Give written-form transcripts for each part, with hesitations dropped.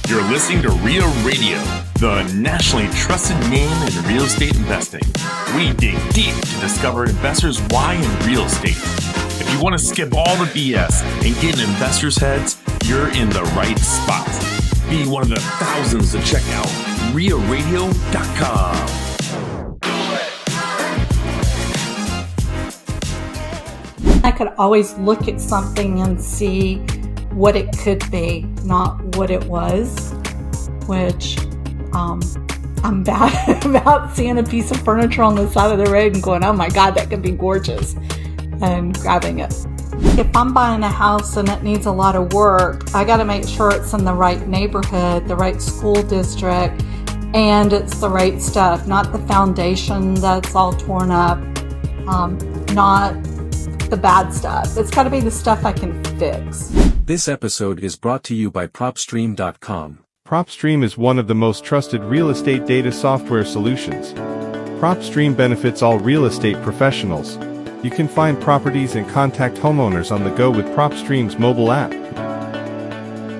You're listening to REIA Radio, the nationally trusted name in real estate investing. We dig deep to discover investors' why in real estate. If you want to skip all the BS and get in investors' heads, you're in the right spot. Be one of the thousands to check out REIARadio.com. I could always look at something and see what it could be, not what it was, which I'm bad about seeing a piece of furniture on the side of the road and going, oh my God, that could be gorgeous, and grabbing it. If I'm buying a house and it needs a lot of work, I got to make sure it's in the right neighborhood, the right school district, and it's the right stuff, not the foundation that's all torn up, not the bad stuff. It's got to be the stuff I can fix. This episode is brought to you by PropStream.com. PropStream is one of the most trusted real estate data software solutions. PropStream benefits all real estate professionals. You can find properties and contact homeowners on the go with PropStream's mobile app.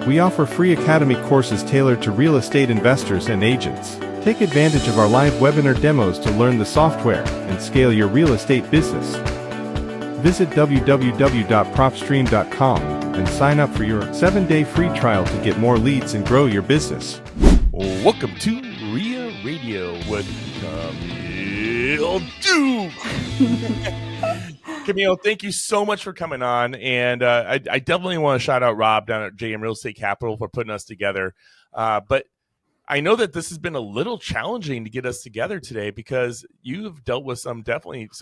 We offer free academy courses tailored to real estate investors and agents. Take advantage of our live webinar demos to learn the software and scale your real estate business. Visit www.propstream.com and sign up for your 7-day free trial to get more leads and grow your business. Welcome to REIA Radio with Camille Duke. Camille, thank you so much for coming on. And I definitely want to shout out Rob down at JM Real Estate Capital for putting us together. But I know that this has been a little challenging to get us together today because you've dealt with some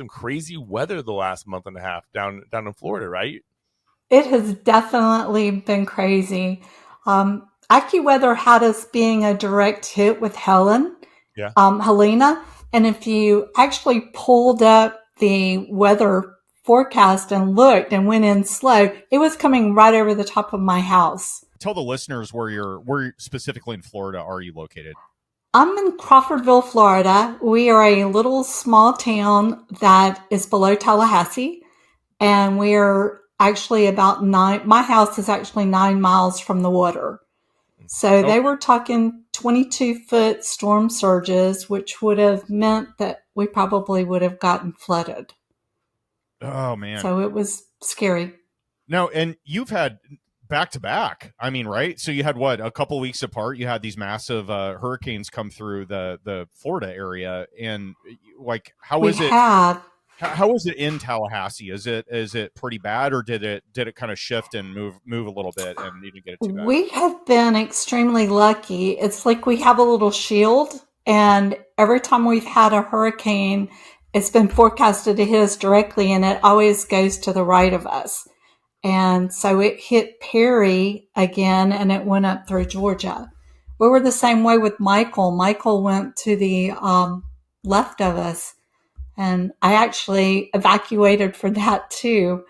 crazy weather the last month and a half down in Florida, right? It has definitely been crazy. AccuWeather had us being a direct hit with Helena. And if you actually pulled up the weather forecast and looked and went in slow, it was coming right over the top of my house. Tell the listeners where specifically in Florida are you located? I'm in Crawfordville, Florida. We are a little small town that is below Tallahassee, and we're actually my house is actually 9 miles from the water. So They were talking 22-foot storm surges, which would have meant that we probably would have gotten flooded. Oh, man. So it was scary. No, and you've had back-to-back, I mean, right? So you had a couple weeks apart, you had these massive hurricanes come through the Florida area, and like, how is it in Tallahassee? Is it pretty bad, or did it kind of shift and move a little bit and you didn't get it too bad? We have been extremely lucky. It's like we have a little shield, and every time we've had a hurricane, it's been forecasted to hit us directly, and it always goes to the right of us. And so it hit Perry again, and it went up through Georgia. We were the same way with Michael. Michael went to the left of us, and I actually evacuated for that too.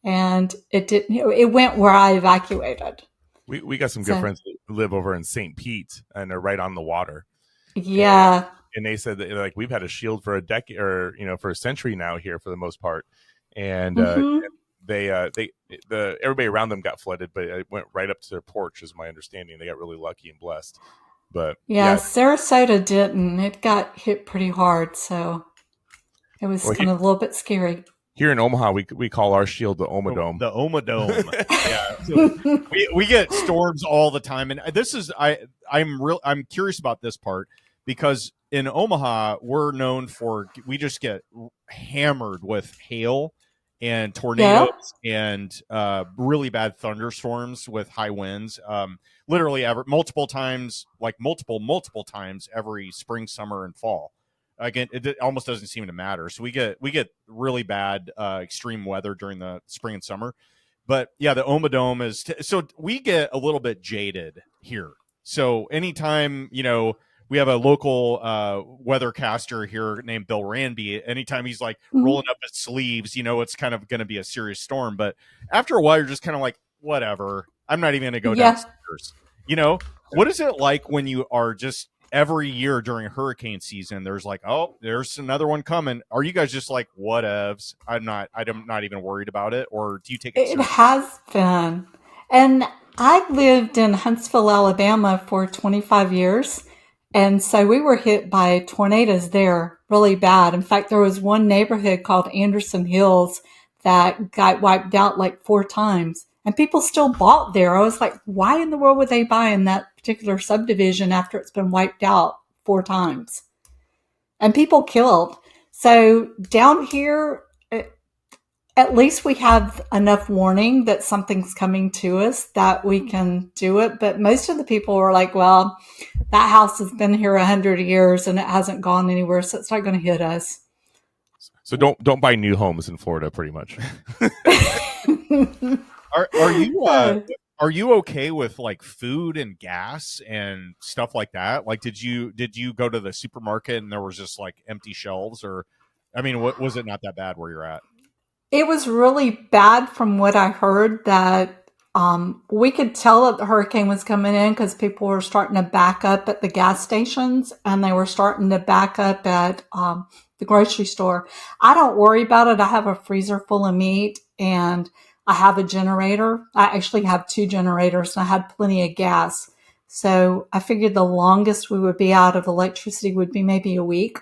And it went where I evacuated. We got some good friends that live over in St. Pete, and they're right on the water. Yeah. And they said that, like, we've had a shield for a decade, or for a century now here for the most part. And everybody around them got flooded, but it went right up to their porch, is my understanding. They got really lucky and blessed. But yeah, Sarasota didn't. It got hit pretty hard, so it was kind of a little bit scary. Here in Omaha, we call our shield the Omadome. The Omadome. Yeah. So we get storms all the time, and this is I'm curious about this part, because in Omaha we're known for, we just get hammered with hail and tornadoes and really bad thunderstorms with high winds. Literally multiple times every spring, summer, and fall. Again, it almost doesn't seem to matter. So we get really bad extreme weather during the spring and summer. But yeah, the Omadome is so we get a little bit jaded here. So anytime we have a local weathercaster here named Bill Ranby. Anytime he's like rolling up his sleeves, it's kind of going to be a serious storm. But after a while, you're just kind of like, whatever. I'm not even going to go downstairs. What is it like when you are just every year during hurricane season? There's like, oh, there's another one coming. Are you guys just like, whatevs? I'm not even worried about it, or do you take it seriously? It has been, and I lived in Huntsville, Alabama for 25 years. And so we were hit by tornadoes there really bad. In fact, there was one neighborhood called Anderson Hills that got wiped out like 4 times. And people still bought there. I was like, why in the world would they buy in that particular subdivision after it's been wiped out 4 times? And people killed. So down here, at least we have enough warning that something's coming to us that we can do it. But most of the people were like, well, that house has been here 100 years and it hasn't gone anywhere, so it's not going to hit us. So don't buy new homes in Florida, pretty much. Are you okay with like food and gas and stuff like that? Like, did you go to the supermarket and there was just like empty shelves, or, I mean, what was it not that bad where you're at? It was really bad from what I heard that we could tell that the hurricane was coming in because people were starting to back up at the gas stations and they were starting to back up at the grocery store. I don't worry about it. I have a freezer full of meat and I have a generator. I actually have 2 generators and I had plenty of gas. So I figured the longest we would be out of electricity would be maybe a week,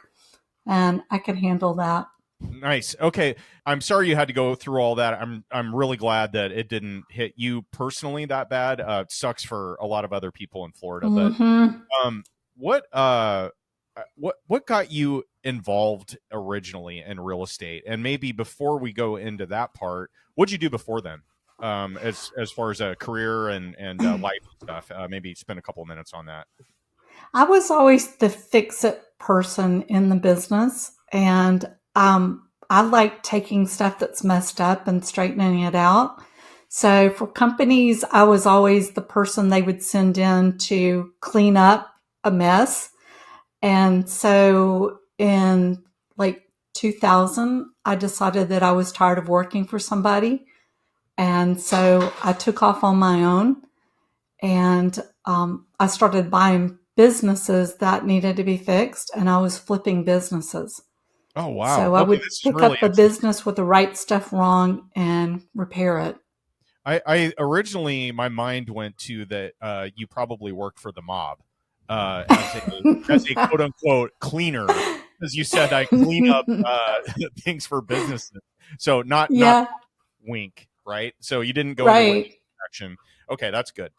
and I could handle that. Nice. Okay. I'm sorry you had to go through all that. I'm really glad that it didn't hit you personally that bad. It sucks for a lot of other people in Florida. Mm-hmm. But what got you involved originally in real estate? And maybe before we go into that part, what'd you do before then? As far as a career and life stuff, maybe spend a couple of minutes on that. I was always the fix-it person in the business, and I like taking stuff that's messed up and straightening it out. So for companies, I was always the person they would send in to clean up a mess. And so in like 2000, I decided that I was tired of working for somebody. And so I took off on my own, and I started buying businesses that needed to be fixed, and I was flipping businesses. Oh, wow. So I would pick up a business with the right stuff wrong and repair it. I originally, my mind went to that you probably worked for the mob as a quote unquote cleaner, as you said, I clean up things for businesses. So not wink, right? So you didn't go in the direction. Okay, that's good.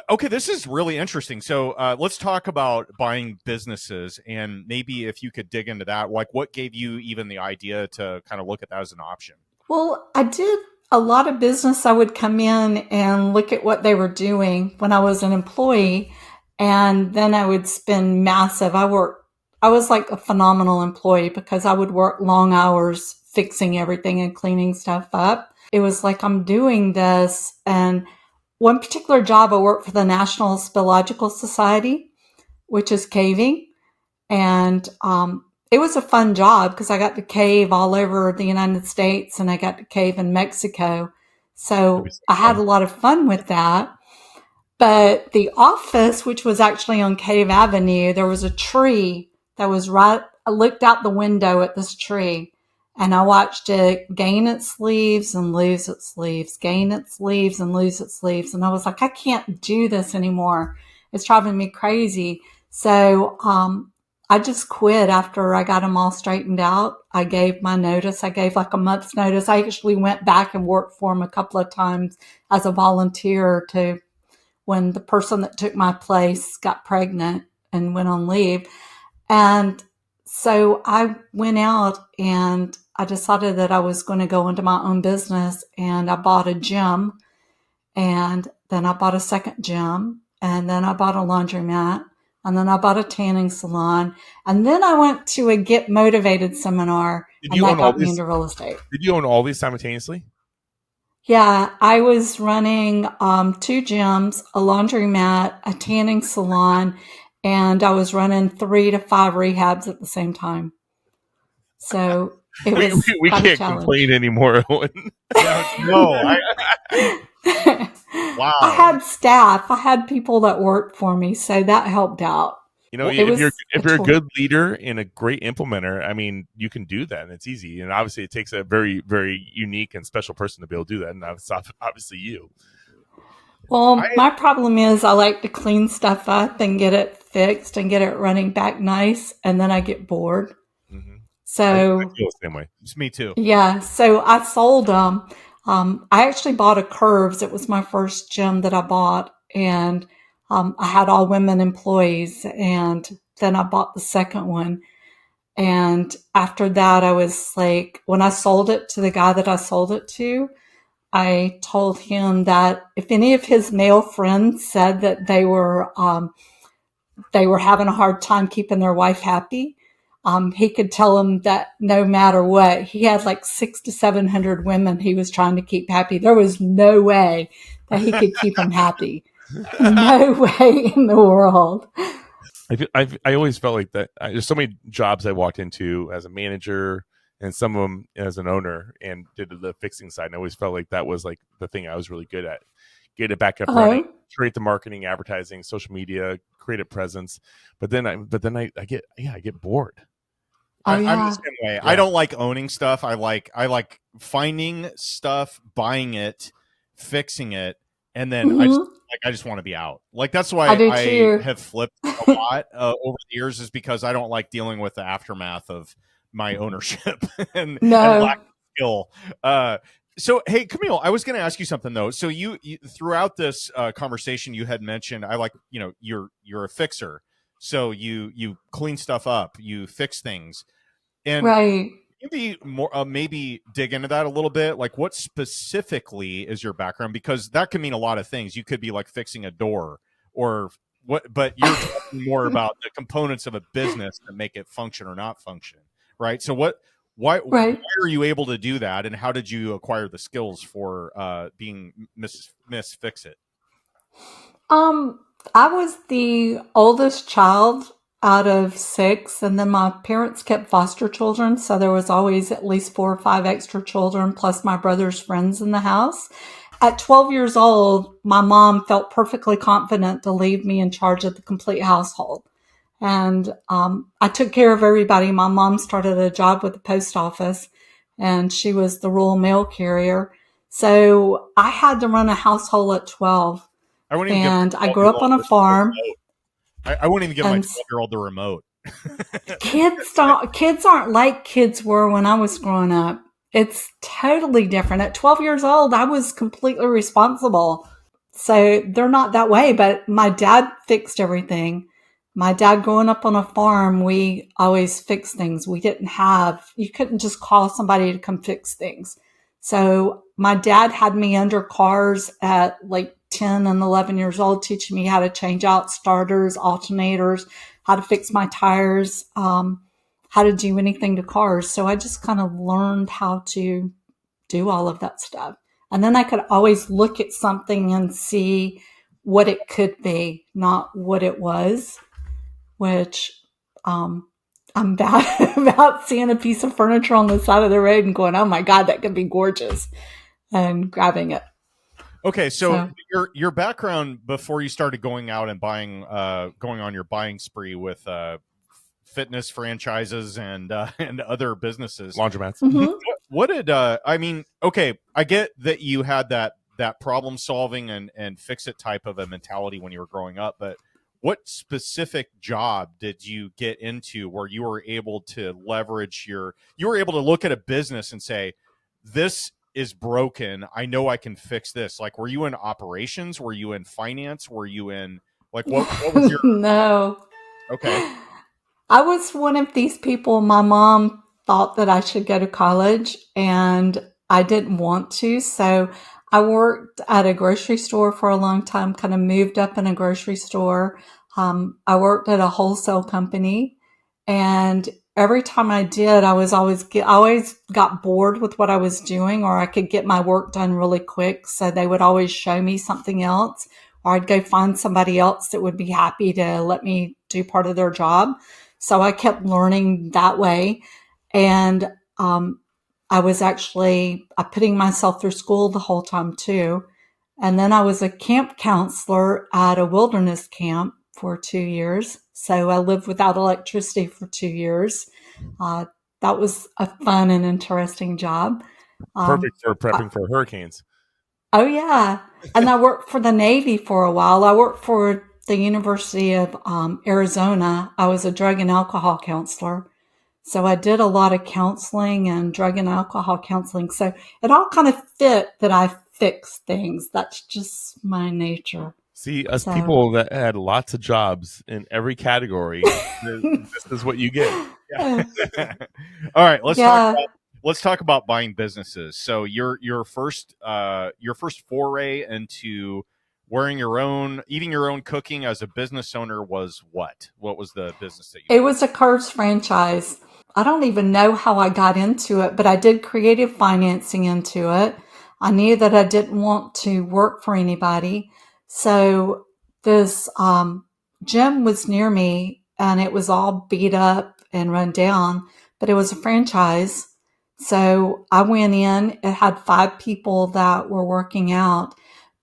Okay, this is really interesting. So let's talk about buying businesses, and maybe if you could dig into that, like what gave you even the idea to kind of look at that as an option? Well, I did a lot of business. I would come in and look at what they were doing when I was an employee, and then I would spend massive. I was like a phenomenal employee because I would work long hours fixing everything and cleaning stuff up. It was like, I'm doing this. And one particular job, I worked for the National Speleological Society, which is caving. And it was a fun job because I got to cave all over the United States and I got to cave in Mexico. So I had a lot of fun with that. But the office, which was actually on Cave Avenue, there was a tree that was right. I looked out the window at this tree and I watched it gain its leaves and lose its leaves, gain its leaves and lose its leaves. And I was like, I can't do this anymore. It's driving me crazy. So I just quit after I got them all straightened out. I gave my notice. I gave like a month's notice. I actually went back and worked for them a couple of times as a volunteer to when the person that took my place got pregnant and went on leave. And so I went out and I decided that I was going to go into my own business, and I bought a gym, and then I bought a second gym, and then I bought a laundromat, and then I bought a tanning salon, and then I went to a Get Motivated seminar, and that got me into real estate. Did you own all these simultaneously? Yeah, I was running 2 gyms, a laundromat, a tanning salon, and I was running 3 to 5 rehabs at the same time. So it was we can't complain anymore. Wow. I had staff. I had people that worked for me, so that helped out. You know, if you're a good leader and a great implementer, I mean, you can do that, and it's easy. And obviously, it takes a very, very unique and special person to be able to do that, and that's obviously you. Well, my problem is I like to clean stuff up and get it fixed and get it running back nice, and then I get bored. Mm-hmm. I So, feel the same way. It's me too. yeah, so I sold them. I actually bought a Curves. It was my first gym that I bought, and I had all women employees, and then I bought the second one. And after that, I was like, when I sold it to the guy that I sold it to, I told him that if any of his male friends said that they were having a hard time keeping their wife happy, he could tell them that no matter what, he had like 600 to 700 women he was trying to keep happy. There was no way that he could keep them happy. No way in the world. I always felt like that. There's so many jobs I walked into as a manager, and some of them as an owner, and did the fixing side. And I always felt like that was like the thing I was really good at. Get it back up running, create the marketing, advertising, social media, create a presence. But then I get bored. I'm the same way. Yeah. I don't like owning stuff. I like finding stuff, buying it, fixing it, and then I just want to be out. Like that's why I have flipped a lot over the years, is because I don't like dealing with the aftermath of my ownership and lack of skill. So, hey, Camille, I was going to ask you something though. So you throughout this conversation, you had mentioned you're a fixer. So you clean stuff up, you fix things, and maybe dig into that a little bit. Like, what specifically is your background? Because that can mean a lot of things. You could be like fixing a door or what, but you're talking more about the components of a business that make it function or not function, right? So why are you able to do that, and how did you acquire the skills for being Miss Fix It? I was the oldest child out of 6, and then my parents kept foster children, so there was always at least 4 or 5 extra children, plus my brother's friends in the house. At 12 years old, my mom felt perfectly confident to leave me in charge of the complete household. And I took care of everybody. My mom started a job with the post office, and she was the rural mail carrier. So I had to run a household at 12. I grew up on a farm. I wouldn't even give my 12-year-old the remote. Kids aren't like kids were when I was growing up. It's totally different. At 12 years old, I was completely responsible. So they're not that way, but my dad fixed everything. My dad growing up on a farm, we always fixed things. You couldn't just call somebody to come fix things. So my dad had me under cars at like 10 and 11 years old, teaching me how to change out starters, alternators, how to fix my tires, how to do anything to cars. So I just kind of learned how to do all of that stuff. And then I could always look at something and see what it could be, not what it was, which I'm bad about seeing a piece of furniture on the side of the road and going, oh my God, that could be gorgeous, and grabbing it. Okay, so your background before you started going out and going on your buying spree with fitness franchises and other businesses, laundromats. Mm-hmm. What did I mean? Okay, I get that you had that problem solving and fix it type of a mentality when you were growing up, but what specific job did you get into where you were able to leverage you were able to look at a business and say, this is broken, I know I can fix this? Like, were you in operations? Were you in finance? Were you in what was your No. Okay. I was one of these people. My mom thought that I should go to college, and I didn't want to. So I worked at a grocery store for a long time, kind of moved up in a grocery store. I worked at a wholesale company, and every time I did, I always got bored with what I was doing, or I could get my work done really quick. So they would always show me something else, or I'd go find somebody else that would be happy to let me do part of their job. So I kept learning that way. And I was actually putting myself through school the whole time too. And then I was a camp counselor at a wilderness camp for 2 years. So I lived without electricity for 2 years. That was a fun and interesting job. Perfect for prepping for hurricanes. Oh, yeah. And I worked for the Navy for a while. I worked for the University of Arizona. I was a drug and alcohol counselor. So I did a lot of counseling and drug and alcohol counseling. So it all kind of fit that I fix things. That's just my nature. See, us So people that had lots of jobs in every category, this is what you get. Yeah. All right, yeah. let's talk about buying businesses. So your first foray into eating your own cooking as a business owner was what? What was the business that you It was a Curves franchise. I don't even know how I got into it, but I did creative financing into it. I knew that I didn't want to work for anybody. So this gym was near me and it was all beat up and run down, but it was a franchise. So I went in, it had 5 people that were working out,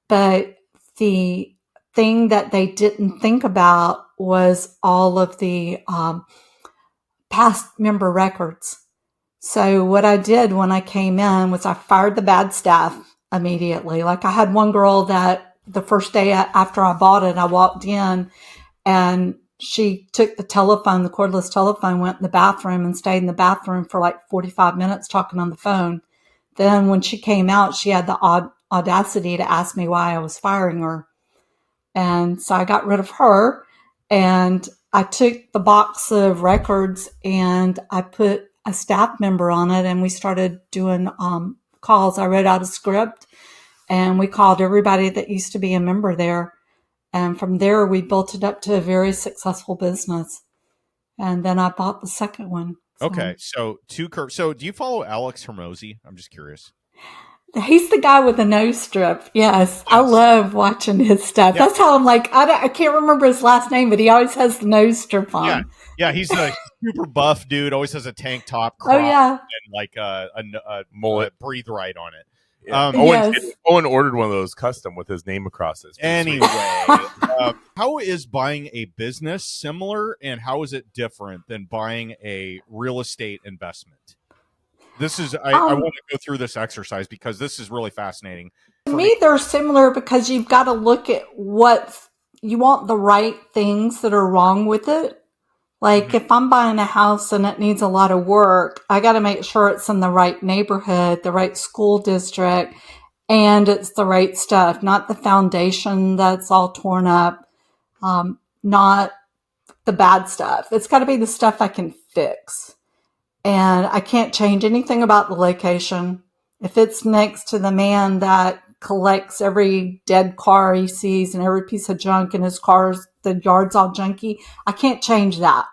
but the thing that they didn't think about was all of the past member records. So what I did when I came in was I fired the bad staff immediately. Like I had one girl that the first day after I bought it, I walked in and she took the cordless telephone, went in the bathroom and stayed in the bathroom for like 45 minutes talking on the phone. Then when she came out, she had the audacity to ask me why I was firing her. And so I got rid of her and I took the box of records and I put a staff member on it and we started doing calls. I wrote out a script and we called everybody that used to be a member there. And from there, we built it up to a very successful business. And then I bought the second one. Okay, so So do you follow Alex Hermosi? I'm just curious. He's the guy with the nose strip. Yes. I love watching his stuff. Yeah. That's how I'm like, I can't remember his last name, but he always has the nose strip on. Yeah, he's a super buff dude. Always has a tank top, Oh, yeah. and like a Mullet. breathe right on it. Yeah. Yes. Owen ordered one of those custom with his name across it. Anyway, how is buying a business similar, and how is it different than buying a real estate investment? This is I want to go through this exercise because this is really fascinating. To me, they're similar because you've got to look at what you want, the right things that are wrong with it. Like if I'm buying a house and it needs a lot of work, I got to make sure it's in the right neighborhood, the right school district, and it's the right stuff, not the foundation that's all torn up, not the bad stuff. It's got to be the stuff I can fix. And I can't change anything about the location. If it's next to the man that collects every dead car he sees and every piece of junk in his cars, the yard's all junky, I can't change that.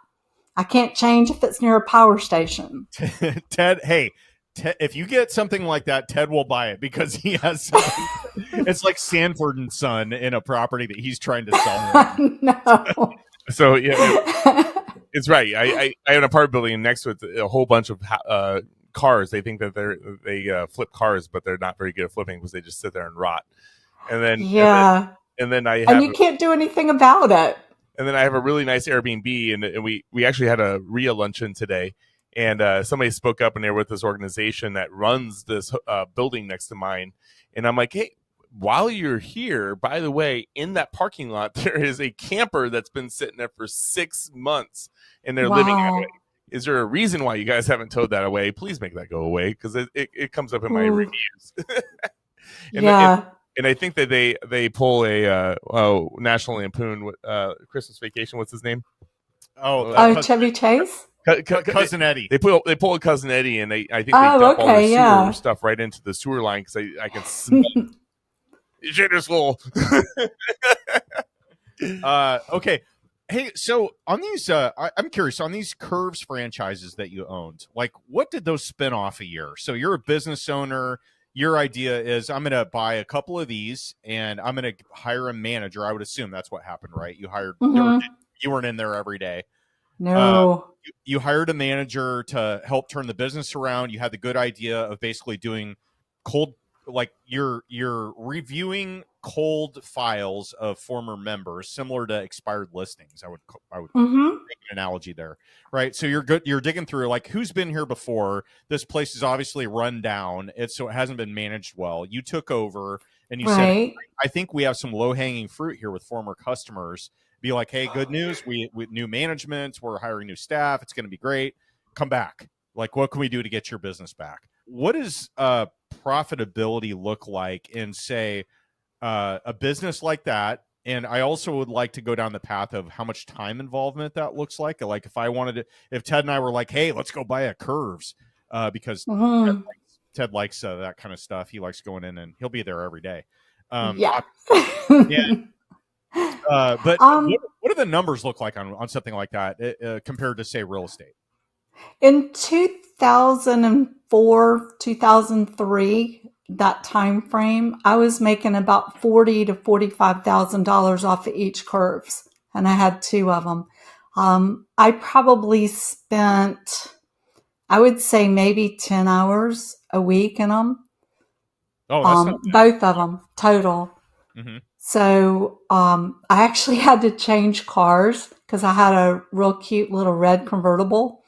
I can't change if it's near a power station. Ted, if you get something like that, Ted will buy it because he has something. It's like Sanford and Son in a property that he's trying to sell. No. So yeah, it's right. I have an apartment building and next to it a whole bunch of cars. They think that they flip cars, but they're not very good at flipping because they just sit there and rot. And then and then I have, and you can't do anything about it. And then I have a really nice Airbnb, and we actually had a REIA luncheon today, and somebody spoke up, and they were with this organization that runs this building next to mine, and I'm like, hey, while you're here, by the way, in that parking lot, there is a camper that's been sitting there for 6 months, and they're living in it. Is there a reason why you guys haven't towed that away? Please make that go away, because it comes up in my reviews. And I think that they pull a National Lampoon Christmas Vacation. What's his name? Chevy Chase. Cousin Eddie. They pull a Cousin Eddie, and I think they dump all their sewer stuff right into the sewer line because I can smell shit is full. Okay. Hey, so on these, I'm curious on these Curves franchises that you owned. Like, what did those spin off a year? So you're a business owner. Your idea is I'm going to buy a couple of these and I'm going to hire a manager. I would assume that's what happened, right? You hired, you weren't in there every day. No. You hired a manager to help turn the business around. You had the good idea of basically doing cold, like you're reviewing cold files of former members, similar to expired listings. I would make an analogy there, right? So you're digging through like who's been here before. This place is obviously run down. So it hasn't been managed well. You took over and you said, Right. I think we have some low-hanging fruit here with former customers. Be like, hey, good news. We new management. We're hiring new staff. It's going to be great. Come back. Like, what can we do to get your business back? What does profitability look like in, say, a business like that? And I also would like to go down the path of how much time involvement that looks like. Like if I wanted to, if Ted and I were like, hey, let's go buy a Curves because Ted likes that kind of stuff. He likes going in and he'll be there every day. Yeah. But what do the numbers look like on something like that compared to, say, real estate? In 2004, 2003, that time frame, I was making about $40,000 to $45,000 off of each Curves, and I had 2 of them. I probably spent, I would say, maybe 10 hours a week in them. Oh, that's not both of them total. Mm-hmm. So I actually had to change cars because I had a real cute little red convertible.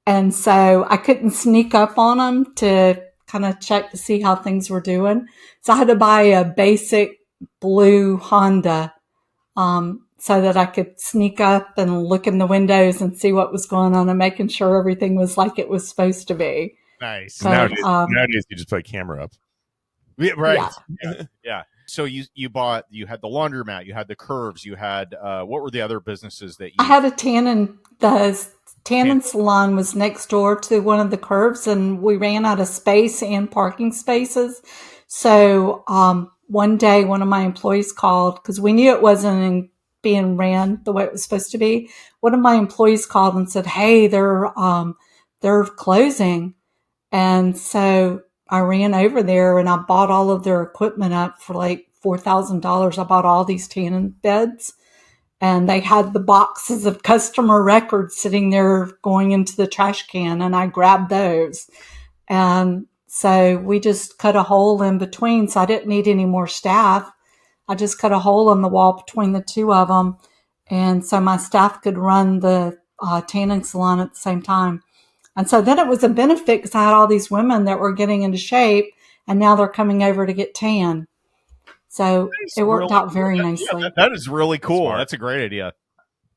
And so I couldn't sneak up on them to kind of check to see how things were doing. So I had to buy a basic blue Honda so that I could sneak up and look in the windows and see what was going on and making sure everything was like it was supposed to be. Nice. But, Nowadays you just put a camera up. Yeah, right. Yeah. Yeah. So you had the laundromat, you had the Curves, you had what were the other businesses that you? I had a tannin salon was next door to one of the Curves, and we ran out of space and parking spaces. So one day, one of my employees called because we knew it wasn't being ran the way it was supposed to be. One of my employees called and said, "Hey, they're closing," and so I ran over there and I bought all of their equipment up for like $4,000. I bought all these tannin beds. And they had the boxes of customer records sitting there going into the trash can, and I grabbed those. And so we just cut a hole in between, so I didn't need any more staff. I just cut a hole in the wall between the 2 of them, and so my staff could run the tanning salon at the same time. And so then it was a benefit because I had all these women that were getting into shape, and now they're coming over to get tan. So it worked out very nicely. Yeah, that is really cool. Smart. That's a great idea.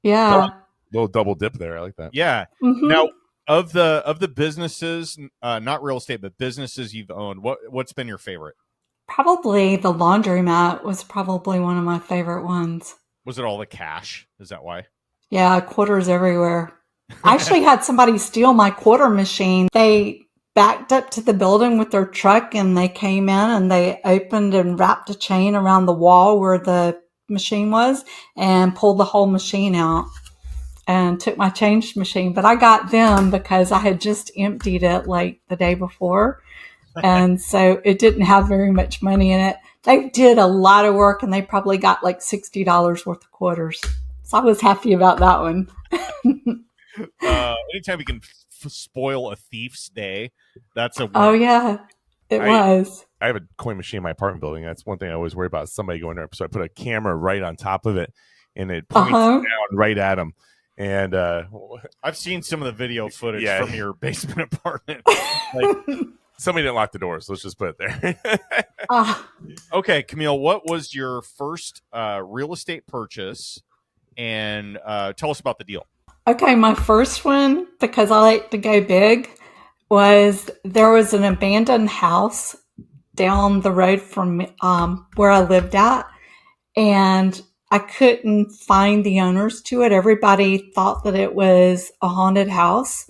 Yeah. Little double dip there. I like that. Yeah. Mm-hmm. Now, of the businesses, not real estate, but businesses you've owned, what's been your favorite? Probably the laundromat was probably one of my favorite ones. Was it all the cash? Is that why? Yeah, quarters everywhere. I actually had somebody steal my quarter machine. They backed up to the building with their truck and they came in and they opened and wrapped a chain around the wall where the machine was and pulled the whole machine out and took my change machine. But I got them because I had just emptied it like the day before. And so it didn't have very much money in it. They did a lot of work and they probably got like $60 worth of quarters. So I was happy about that one. Anytime we can spoil a thief's day, that's a win. Oh yeah, it was. I have a coin machine in my apartment building. That's one thing I always worry about, is somebody going there. So I put a camera right on top of it, and it points down right at them. And I've seen some of the video footage from your basement apartment. Like, somebody didn't lock the doors. Let's just put it there. Okay, Camille, what was your first real estate purchase? And tell us about the deal. Okay, my first one, because I like to go big, was there was an abandoned house down the road from where I lived at, and I couldn't find the owners to it. Everybody thought that it was a haunted house,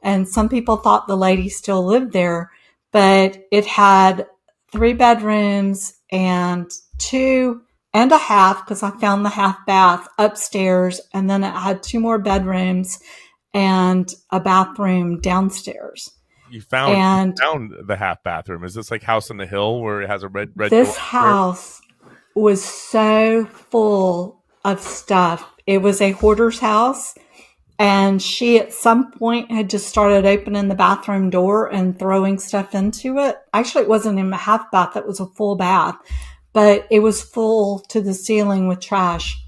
and some people thought the lady still lived there, but it had 3 bedrooms and 2 and a half, because I found the half bath upstairs, and then it had 2 more bedrooms and a bathroom downstairs. You found the half bathroom. Is this like House on the Hill where it has a red This door? house was so full of stuff. It was a hoarder's house, and she at some point had just started opening the bathroom door and throwing stuff into it. Actually, it wasn't even a half bath. It was a full bath. But it was full to the ceiling with trash.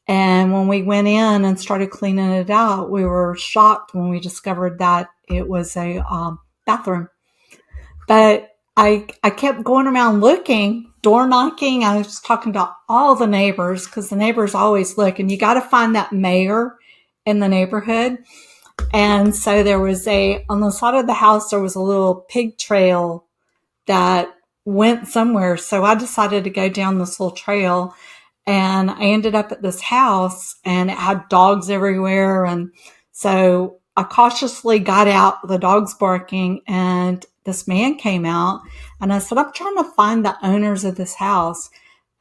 And when we went in and started cleaning it out, we were shocked when we discovered that it was a bathroom. But I kept going around looking, door knocking. I was talking to all the neighbors because the neighbors always look, and you got to find that mayor in the neighborhood. And so there was on the side of the house, there was a little pig trail that went somewhere. So I decided to go down this little trail, and I ended up at this house, and it had dogs everywhere. And so I cautiously got out, the dogs barking, and this man came out, and I said, I'm trying to find the owners of this house.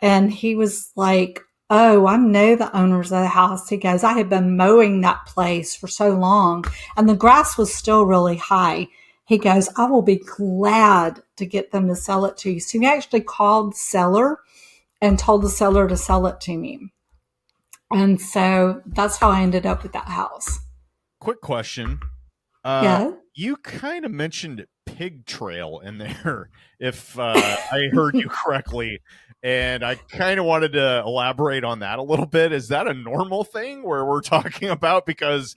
And he was like, oh, I know the owners of the house. He goes, I had been mowing that place for so long, and the grass was still really high. He goes, I will be glad to get them to sell it to you. So he actually called the seller and told the seller to sell it to me. And so that's how I ended up with that house. Quick question. Yeah. You kind of mentioned pig trail in there, if I heard you correctly. And I kind of wanted to elaborate on that a little bit. Is that a normal thing where we're talking about? Because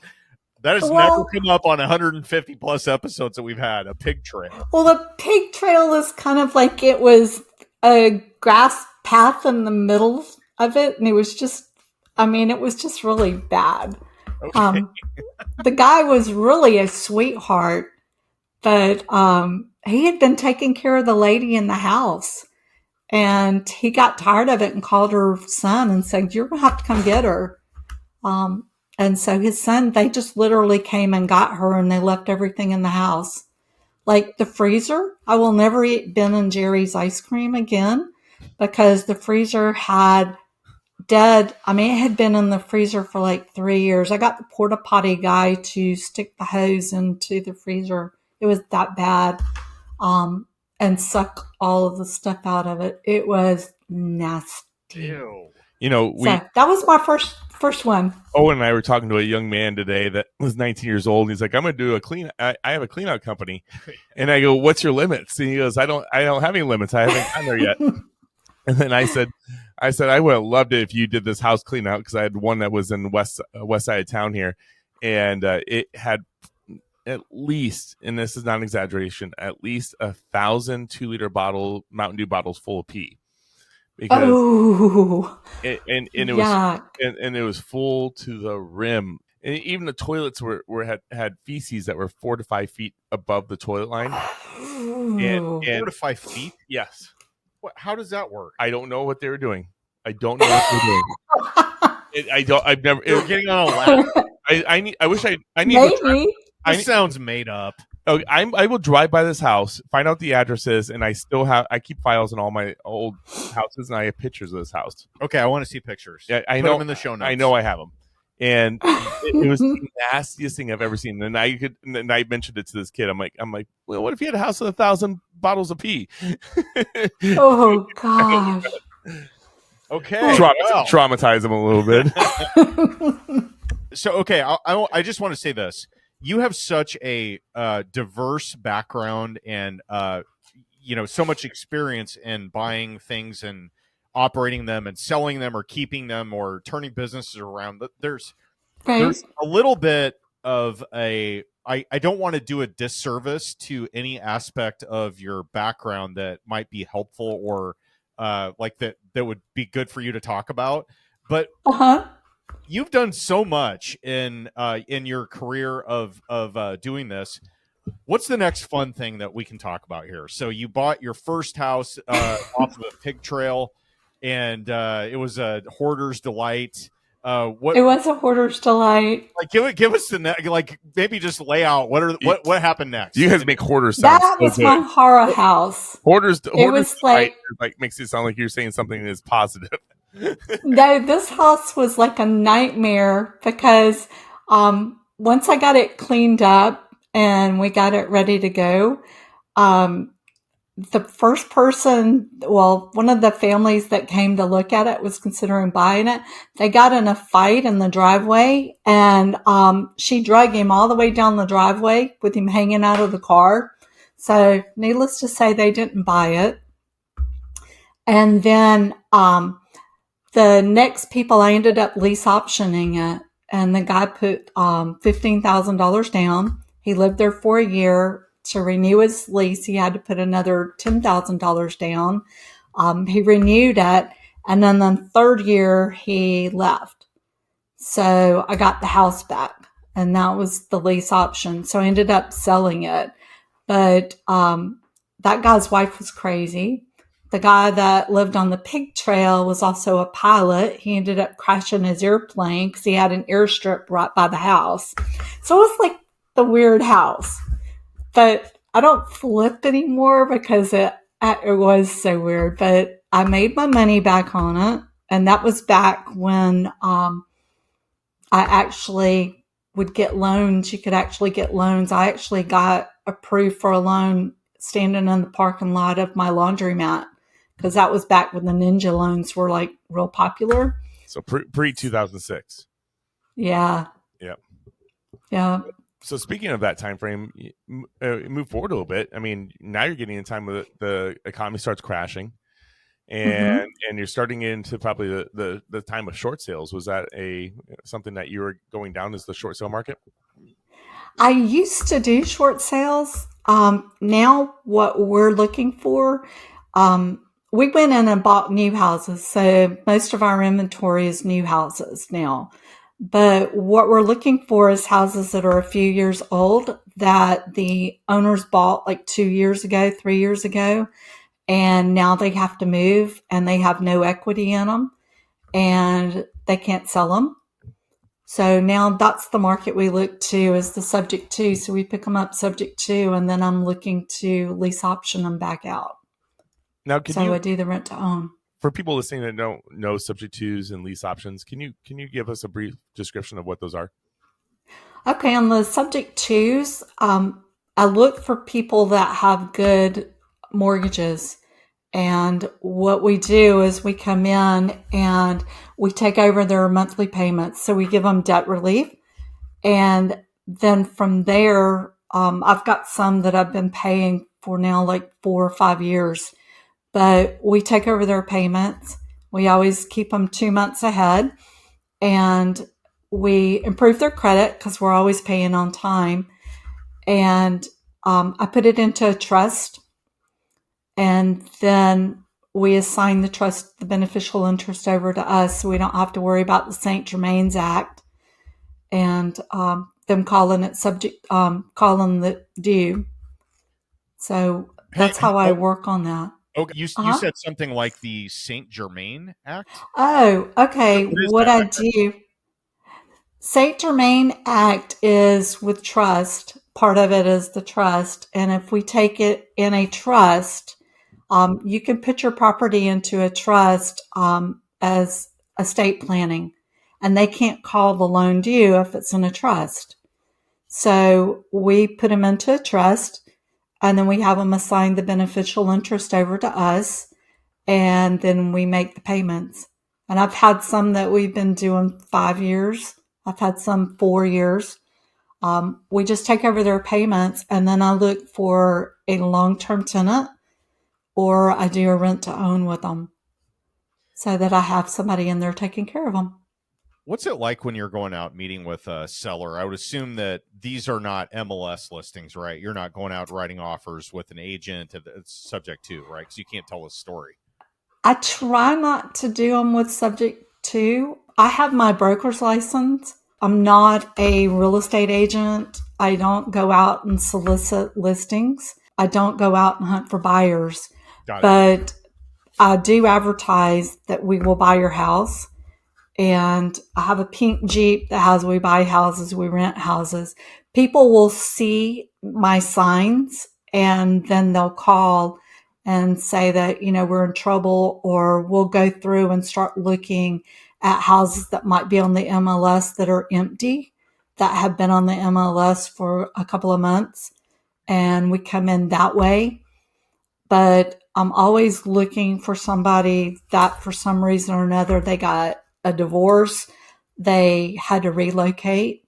that has never come up on 150 plus episodes that we've had, a pig trail. Well, the pig trail is kind of like it was a grass path in the middle of it. And it was just really bad. Okay. The guy was really a sweetheart, but he had been taking care of the lady in the house. And he got tired of it and called her son and said, you're going to have to come get her. And so his son, they just literally came and got her, and they left everything in the house. Like the freezer, I will never eat Ben and Jerry's ice cream again because the freezer had it had been in the freezer for like 3 years. I got the porta potty guy to stick the hose into the freezer. It was that bad. And suck all of the stuff out of it. It was nasty. Ew. So that was my first one. Owen and I were talking to a young man today that was 19 years old. He's like, I'm going to do I have a clean out company. And I go, what's your limits? And he goes, I don't have any limits. I haven't gotten there yet. And then I said, I would have loved it if you did this house clean out, because I had one that was in west side of town here. And it had at least, and this is not an exaggeration, at least 1,000 2-liter Mountain Dew bottles full of pee. Because it was full to the rim. And even the toilets had feces that were 4 to 5 feet above the toilet line. And 4 to 5 feet? Yes. How does that work? I don't know what they were doing. I've never. They were getting on a ladder. I wish I need. Maybe. This sounds made up. Oh, I will drive by this house, find out the addresses, and I keep files in all my old houses, and I have pictures of this house. Okay, I want to see pictures. Yeah, I Put know them in the show notes. I know I have them, and it was the nastiest thing I've ever seen. And I mentioned it to this kid. I'm like, well, what if you had a house with 1,000 bottles of pee? Oh gosh. Okay, traumatize him a little bit. So, okay, I just want to say this. You have such a diverse background and, so much experience in buying things and operating them and selling them or keeping them or turning businesses around. There's a little bit of I don't want to do a disservice to any aspect of your background that might be helpful or that would be good for you to talk about. But you've done so much in your career of doing this. What's the next fun thing that we can talk about here? So you bought your first house off of a pig trail, and it was a hoarder's delight. It was a hoarder's delight. Like, give us maybe just lay out what happened next. You guys make hoarders sound that was my horror house. Hoarders was like makes it sound like you're saying something that is positive. No, this house was like a nightmare because once I got it cleaned up and we got it ready to go, the first person, one of the families that came to look at it was considering buying it. They got in a fight in the driveway, and she dragged him all the way down the driveway with him hanging out of the car. So needless to say, they didn't buy it. And then the next people, I ended up lease optioning it, and the guy put $15,000 down. He lived there for a year. to renew his lease, he had to put another $10,000 down. He renewed it, and then the third year he left. So I got the house back, and that was the lease option. So I ended up selling it. But that guy's wife was crazy. The guy that lived on the pig trail was also a pilot. He ended up crashing his airplane because he had an airstrip right by the house. So it was like the weird house. But I don't flip anymore because it was so weird. But I made my money back on it. And that was back when I actually would get loans. You could actually get loans. I actually got approved for a loan standing in the parking lot of my laundromat, because that was back when the Ninja loans were like real popular. So pre 2006. Yeah. Yeah. Yeah. So speaking of that time frame, move forward a little bit. I mean, now you're getting in time where the economy starts crashing, and you're starting into probably the time of short sales. Was that something that you were going down as the short sale market? I used to do short sales. Now what we're looking for, we went in and bought new houses. So most of our inventory is new houses now. But what we're looking for is houses that are a few years old that the owners bought like 2 years ago, 3 years ago, and now they have to move and they have no equity in them and they can't sell them. So now that's the market we look to, is the subject to. So we pick them up subject to, and then I'm looking to lease option them back out. Now, I do the rent to own. For people listening that don't know subject twos and lease options, can you give us a brief description of what those are? Okay, on the subject twos, I look for people that have good mortgages. And what we do is we come in and we take over their monthly payments. So we give them debt relief. And then from there, I've got some that I've been paying for now like 4 or 5 years. But we take over their payments. We always keep them 2 months ahead. And we improve their credit because we're always paying on time. And I put it into a trust. And then we assign the beneficial interest over to us, so we don't have to worry about the St. Germain's Act and them calling the due. So that's how I work on that. Okay, you said something like the St. Germain Act? Oh, okay. What I do, St. Germain Act is with trust. Part of it is the trust. And if we take it in a trust, you can put your property into a trust as estate planning, and they can't call the loan due if it's in a trust. So we put them into a trust, and then we have them assign the beneficial interest over to us, and then we make the payments. And I've had some that we've been doing 5 years. I've had some 4 years. We just take over their payments, and then I look for a long-term tenant, or I do a rent to own with them so that I have somebody in there taking care of them. What's it like when you're going out meeting with a seller? I would assume that these are not MLS listings, right? You're not going out writing offers with an agent that's subject to, right? Because you can't tell a story. I try not to do them with subject to. I have my broker's license. I'm not a real estate agent. I don't go out and solicit listings. I don't go out and hunt for buyers. But I do advertise that we will buy your house. And I have a pink Jeep that has we buy houses, we rent houses. People will see my signs and then they'll call and say that, we're in trouble, or we'll go through and start looking at houses that might be on the MLS that are empty, that have been on the MLS for a couple of months. And we come in that way. But I'm always looking for somebody that for some reason or another, they got a divorce, they had to relocate,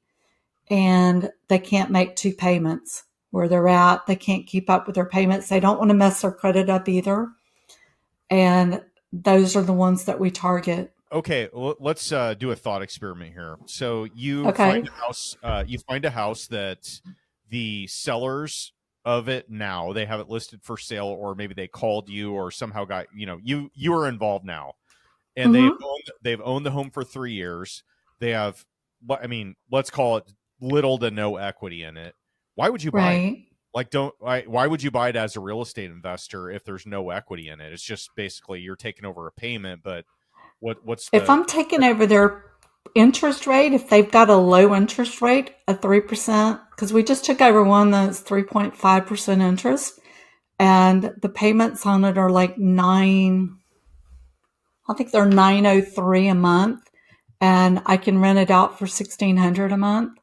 and they can't make 2 payments where they're at. They can't keep up with their payments. They don't want to mess their credit up either. And those are the ones that we target. Okay, let's do a thought experiment here. So you find a house that the sellers of it now. They have it listed for sale, or maybe they called you or somehow got, you are involved now, and they've owned the home for 3 years. They have, let's call it little to no equity in it. Why would you buy it? Right. Like, why would you buy it as a real estate investor if there's no equity in it? It's just basically you're taking over a payment, but if I'm taking over their interest rate, if they've got a low interest rate of 3%, because we just took over one that's 3.5% interest, and the payments on it are like I think they're $903 a month, and I can rent it out for $1,600 a month.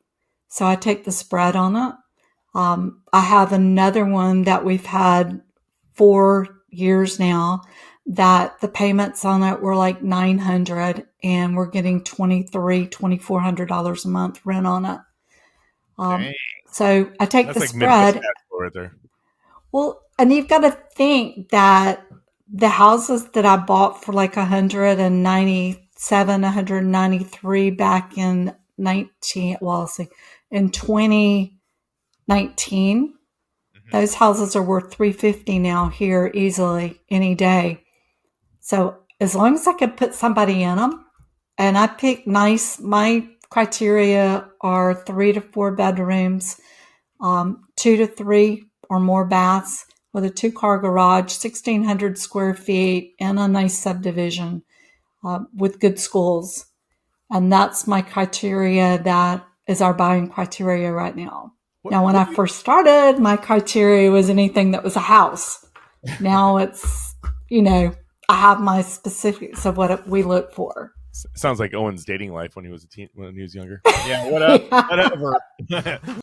So I take the spread on it. I have another one that we've had 4 years now that the payments on it were like $900, and we're getting $2,400 a month rent on it. So I take That's the like spread. right there. Well, and you've got to think that the houses that I bought for like 197, 193 back in 2019, those houses are worth $350 now here easily any day. So as long as I can put somebody in them, and I pick my criteria are 3 to 4 bedrooms, 2 to 3 or more baths with a 2-car garage, 1,600 square feet, and a nice subdivision with good schools. And that's my criteria. That is our buying criteria right now. Now, when I first started, my criteria was anything that was a house. Now it's, I have my specifics of what we look for. Sounds like Owen's dating life when he was when he was younger. Yeah, whatever.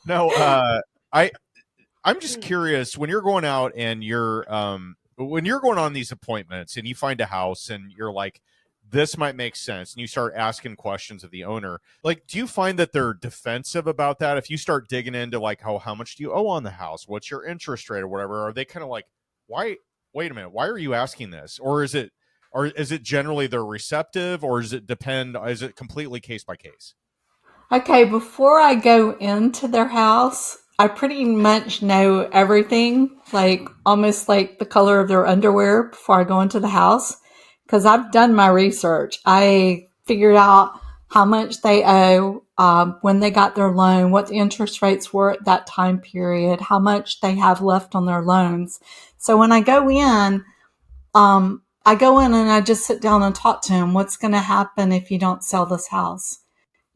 No, I'm just curious, when you're going out and when you're going on these appointments and you find a house and you're like, this might make sense, and you start asking questions of the owner, like, do you find that they're defensive about that? If you start digging into like, how much do you owe on the house? What's your interest rate or whatever? Are they kind of like, wait a minute, why are you asking this? Or is it generally they're receptive, or is it completely case by case? Okay, before I go into their house, I pretty much know everything, like almost like the color of their underwear before I go into the house, because I've done my research. I figured out how much they owe, when they got their loan, what the interest rates were at that time period, how much they have left on their loans. So when I go in, and I just sit down and talk to them. What's going to happen if you don't sell this house?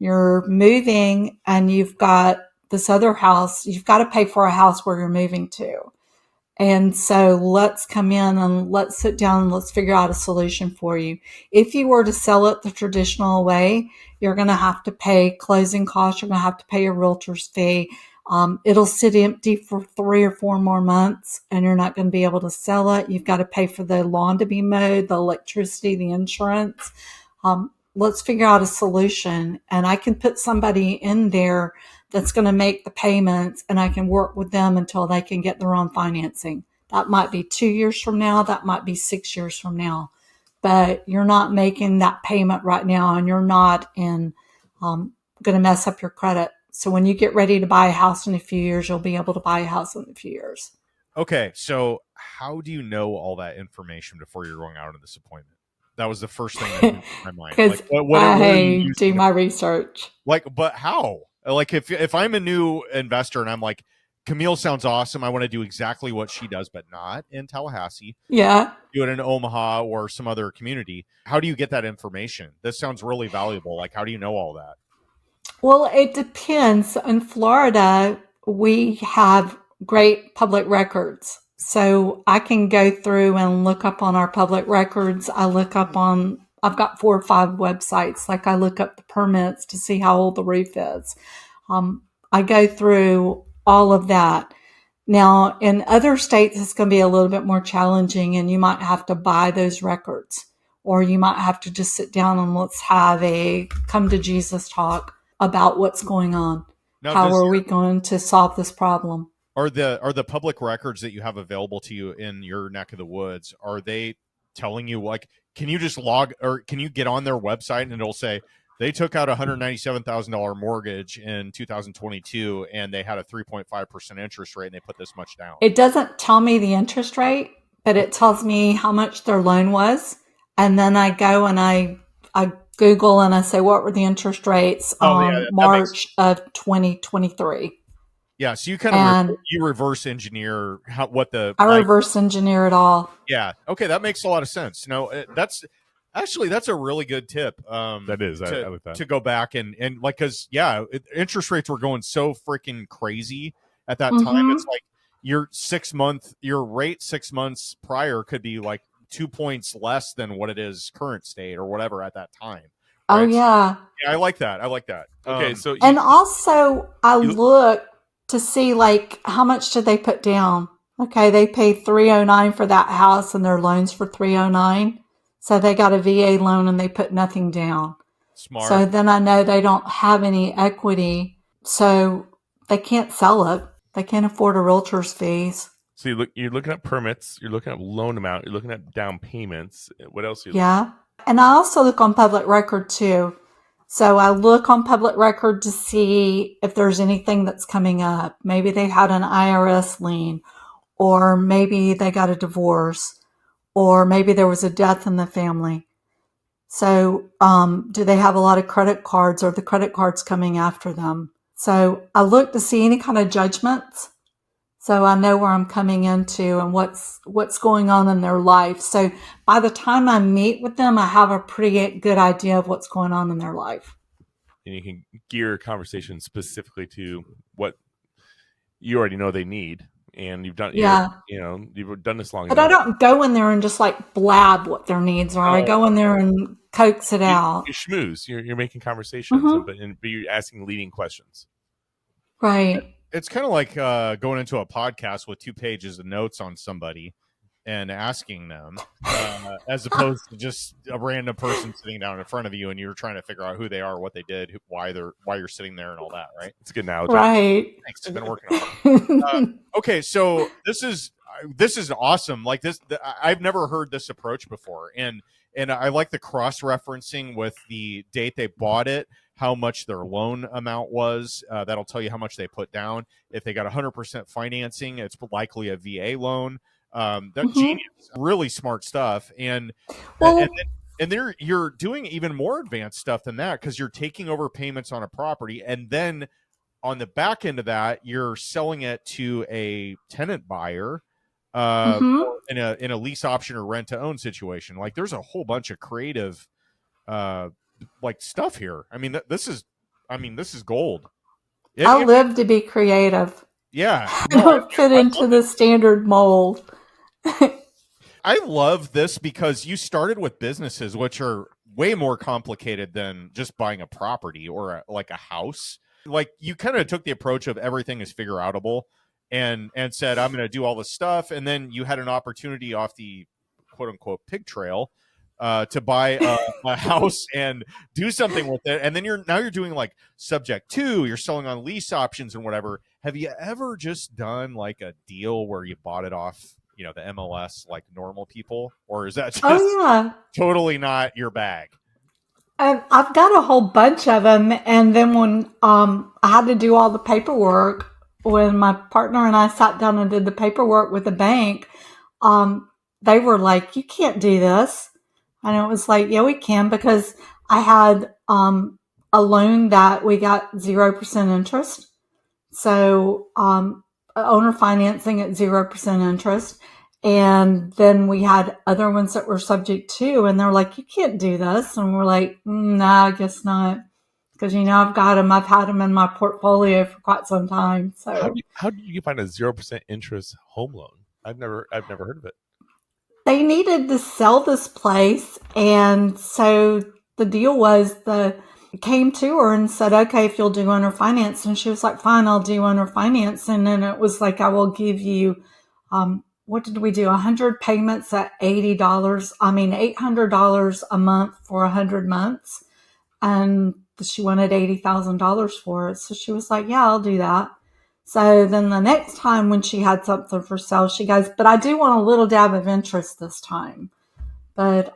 You're moving and you've got this other house. You've got to pay for a house where you're moving to. And so let's come in and let's sit down and let's figure out a solution for you. If you were to sell it the traditional way, you're going to have to pay closing costs. You're going to have to pay a realtor's fee. It'll sit empty for 3 or 4 more months, and you're not going to be able to sell it. You've got to pay for the lawn to be mowed, the electricity, the insurance. Let's figure out a solution, and I can put somebody in there that's going to make the payments, and I can work with them until they can get their own financing. That might be 2 years from now. That might be 6 years from now. But you're not making that payment right now, and you're not going to mess up your credit. So when you get ready to buy a house in a few years, you'll be able to buy a house in a few years. Okay, so how do you know all that information before you're going out on this appointment? That was the first thing that came to my mind. Because I do my research. Like, but how? Like, if I'm a new investor and I'm like, Camille sounds awesome, I want to do exactly what she does, but not in Tallahassee. Yeah. Do it in Omaha or some other community. How do you get that information? This sounds really valuable. Like, how do you know all that? Well, it depends. In Florida, we have great public records. So I can go through and look up on our public records. I've got 4 or 5 websites. Like, I look up the permits to see how old the roof is. I go through all of that. Now, in other states, it's going to be a little bit more challenging, and you might have to buy those records, or you might have to just sit down and let's have a come to Jesus talk about what's going on. Now, how are we going to solve this problem? Are the public records that you have available to you in your neck of the woods, are they telling you, like, can you just log, or can you get on their website and it'll say, They took out a $197,000 mortgage in 2022, and they had a 3.5% interest rate, and they put this much down. It doesn't tell me the interest rate, but it tells me how much their loan was. And then I go and I Google and I say, what were the interest rates on March of 2023? Yeah, so you kind of you reverse engineer I reverse engineer it all. Yeah, okay, that makes a lot of sense. No, that's a really good tip. That is, I like that. To go back and like, because interest rates were going so freaking crazy at that time. It's like your rate 6 months prior could be like 2 points less than what it is current state or whatever at that time. Right? Oh yeah. Yeah, I like that. Okay, so and also I look to see like how much did they put down. Okay, they paid $309 for that house and their loans for $309. So they got a VA loan and they put nothing down. Smart. So then I know they don't have any equity, so they can't sell it. They can't afford a realtor's fees. So you're looking at permits, you're looking at loan amount, you're looking at down payments. What else are you looking at? And I also look on public record too. So I look on public record to see if there's anything that's coming up. Maybe they had an IRS lien, or maybe they got a divorce, or maybe there was a death in the family. So do they have a lot of credit cards, or the credit cards coming after them? So I look to see any kind of judgments, so I know where I'm coming into and what's going on in their life. So by the time I meet with them, I have a pretty good idea of what's going on in their life. And you can gear a conversation specifically to what you already know they need. And you've done, you've done this long enough. But I don't go in there and just like blab what their needs are. I go in there and coax it out. You schmooze. You're making conversations, but you're asking leading questions. Right. It's kind of like going into a podcast with 2 pages of notes on somebody and asking them, as opposed to just a random person sitting down in front of you and you're trying to figure out who they are, what they did, why you're sitting there, and all that. Right? It's a good analogy. Right. Thanks. I've been working on it. Okay, so this is awesome. Like this, I've never heard this approach before, and I like the cross-referencing with the date they bought it, how much their loan amount was. That'll tell you how much they put down. If they got 100% financing, it's likely a VA loan. That's genius. Really smart stuff. And then you're doing even more advanced stuff than that, because you're taking over payments on a property, and then on the back end of that, you're selling it to a tenant buyer in a lease option or rent to own situation. Like, there's a whole bunch of creative like stuff here. I mean, this is gold. I live to be creative. Yeah. I don't fit into the standard mold. I love this because you started with businesses, which are way more complicated than just buying a property or like a house. Like, you kind of took the approach of everything is figure outable and said, I'm going to do all this stuff. And then you had an opportunity off the quote unquote pig trail to buy a house and do something with it. And then you're doing like subject to, you're selling on lease options and whatever. Have you ever just done like a deal where you bought it off, the MLS like normal people? Or is that just totally not your bag? I've got a whole bunch of them. And then when I had to do all the paperwork, when my partner and I sat down and did the paperwork with the bank, they were like, you can't do this. And it was like, yeah, we can, because I had a loan that we got 0% interest. So owner financing at 0% interest. And then we had other ones that were subject to, and they're like, you can't do this. And we're like, no, I guess not. Because, I've got them. I've had them in my portfolio for quite some time. So how did you find a 0% interest home loan? I've never heard of it. They needed to sell this place, and so the deal was came to her and said, okay, if you'll do owner finance. And she was like, fine, I'll do owner finance. And then it was like, I will give you, what did we do? 100 payments at $800 a month for 100 months. And she wanted $80,000 for it. So she was like, yeah, I'll do that. So then the next time when she had something for sale, she goes, but I do want a little dab of interest this time. But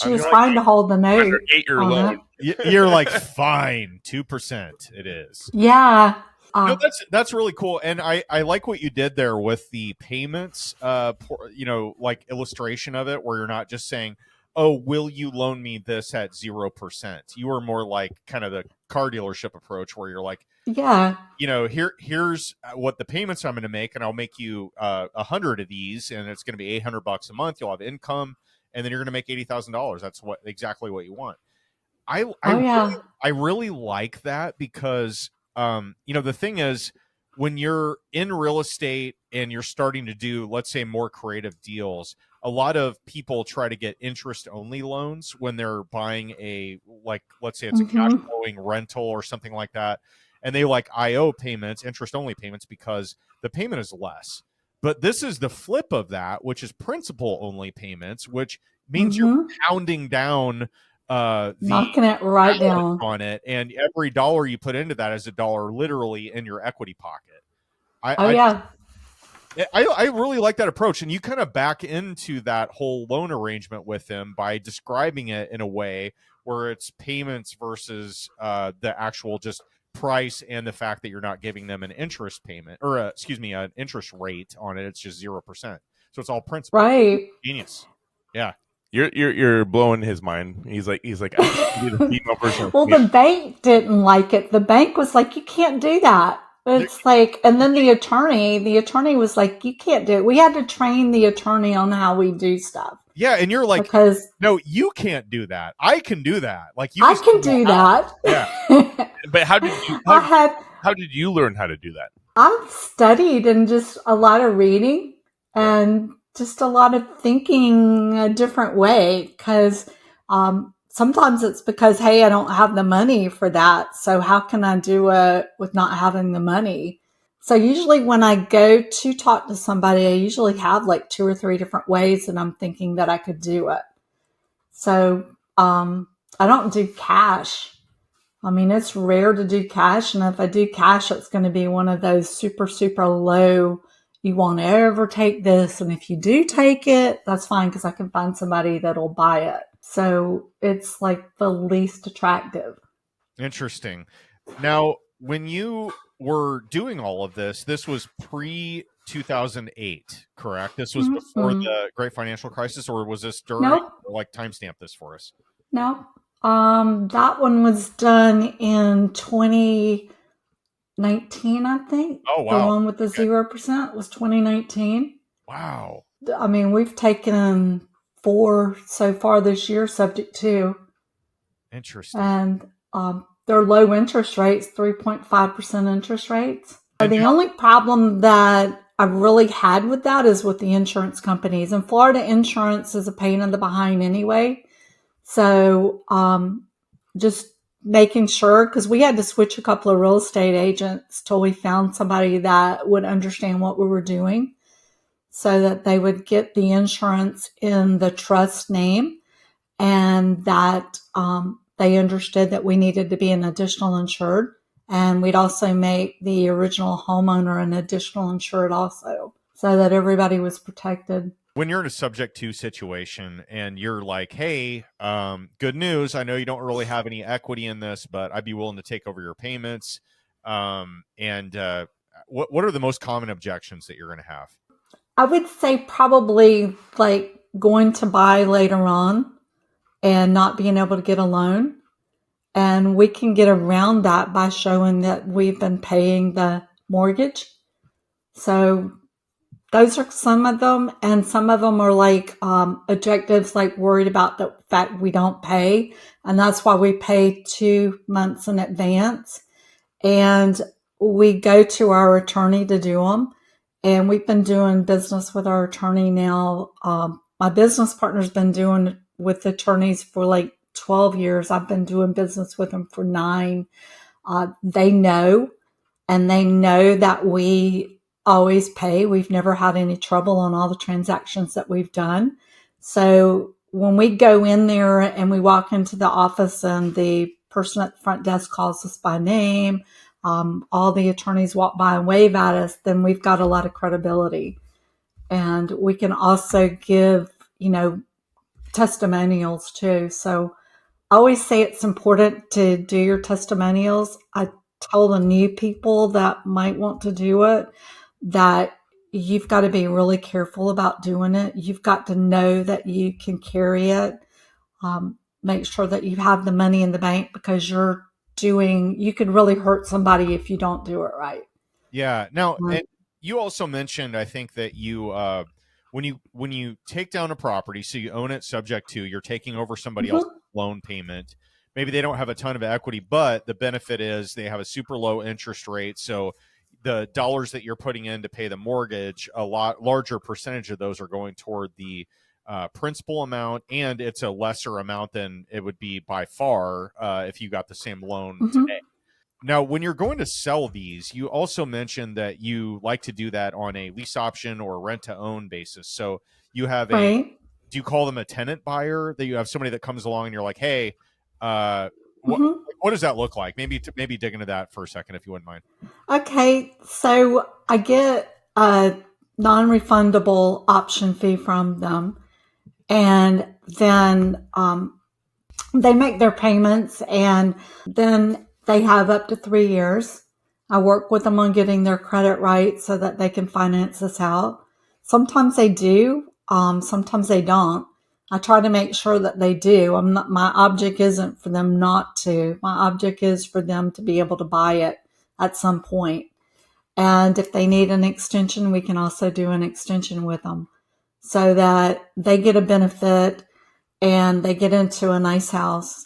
She was fine to hold the note. Under 8-year loan. You're like, fine, 2%. It is. Yeah. No, that's really cool, and I like what you did there with the payments. Like illustration of it, where you're not just saying, "Oh, will you loan me this at 0%?" You were more like kind of the car dealership approach, where you're like, yeah, here's what the payments I'm going to make, and I'll make you 100 of these, and it's going to be $800 a month. You'll have income, and then you're going to make $80,000. That's exactly what you want. I really like that because. The thing is, when you're in real estate and you're starting to do, let's say, more creative deals, a lot of people try to get interest-only loans when they're buying let's say it's a cash flowing rental or something like that. And they like IO payments, interest-only payments, because the payment is less. But this is the flip of that, which is principal-only payments, which means you're pounding down knocking it right down on it, and every dollar you put into that is a dollar literally in your equity pocket. I really like that approach, and you kind of back into that whole loan arrangement with him by describing it in a way where it's payments versus the actual just price, and the fact that you're not giving them an interest payment or an interest rate on it. It's just 0%, so it's all principal. Right. Genius. Yeah. You're blowing his mind. He's like, I need a female version. Well, the bank didn't like it. The bank was like, you can't do that. It's like, and then the attorney was like, you can't do it. We had to train the attorney on how we do stuff. Yeah, and you're like, because no, you can't do that. I can do that. Like I can do that. Yeah. But how did you learn how to do that? I've studied and just a lot of reading and just a lot of thinking a different way, because sometimes it's because, hey, I don't have the money for that. So how can I do it with not having the money? So usually when I go to talk to somebody, I usually have like 2 or 3 different ways that I'm thinking that I could do it. So I don't do cash. I mean, it's rare to do cash. And if I do cash, it's going to be one of those super, super low, you won't ever take this. And if you do take it, that's fine, because I can find somebody that'll buy it. So it's like the least attractive. Interesting. Now, when you were doing all of this, this was pre-2008, correct? This was before the Great Financial Crisis, or was this during? Nope. Like, timestamp this for us. No. That one was done in 2019, I think. Oh, wow. The one with the 0% was 2019. Wow. I mean, we've taken 4 so far this year, subject to. Interesting. And they're low interest rates, 3.5% interest rates. The only problem that I really had with that is with the insurance companies. And Florida insurance is a pain in the behind anyway. So just making sure, because we had to switch a couple of real estate agents till we found somebody that would understand what we were doing, so that they would get the insurance in the trust name, and that they understood that we needed to be an additional insured. And we'd also make the original homeowner an additional insured also, so that everybody was protected. When you're in a subject to situation and you're like, hey, good news, I know you don't really have any equity in this, but I'd be willing to take over your payments. What are the most common objections that you're going to have? I would say probably like going to buy later on and not being able to get a loan. And we can get around that by showing that we've been paying the mortgage. So those are some of them. And some of them are like objectives, like worried about the fact we don't pay. And that's why we pay 2 months in advance. And we go to our attorney to do them. And we've been doing business with our attorney now. My business partner's been doing with attorneys for like 12 years. I've been doing business with them for 9. They know, and they know that we always pay. We've never had any trouble on all the transactions that we've done. So when we go in there and we walk into the office and the person at the front desk calls us by name, all the attorneys walk by and wave at us, then we've got a lot of credibility. And we can also give, testimonials too. So I always say it's important to do your testimonials. I tell the new people that might want to do it that you've got to be really careful about doing it. You've got to know that you can carry it. Make sure that you have the money in the bank, because you could really hurt somebody if you don't do it right. Yeah. Now, Right. and you also mentioned, I think, that you when you take down a property, so you own it subject to, you're taking over somebody else's loan payment. Maybe they don't have a ton of equity, but the benefit is they have a super low interest rate. So the dollars that you're putting in to pay the mortgage, a lot larger percentage of those are going toward the principal amount, and it's a lesser amount than it would be by far if you got the same loan today. Now, when you're going to sell these, you also mentioned that you like to do that on a lease option or rent to own basis. So you have Right. do you call them a tenant buyer? That you have somebody that comes along and you're like, hey, what Mhm. what does that look like? Maybe dig into that for a second, if you wouldn't mind. Okay. So I get a non-refundable option fee from them, and then they make their payments, and then they have up to 3 years. I work with them on getting their credit right so that they can finance this out. Sometimes they do, sometimes they don't. I try to make sure that they do. My object isn't for them not to. My object is for them to be able to buy it at some point. And if they need an extension, we can also do an extension with them so that they get a benefit and they get into a nice house,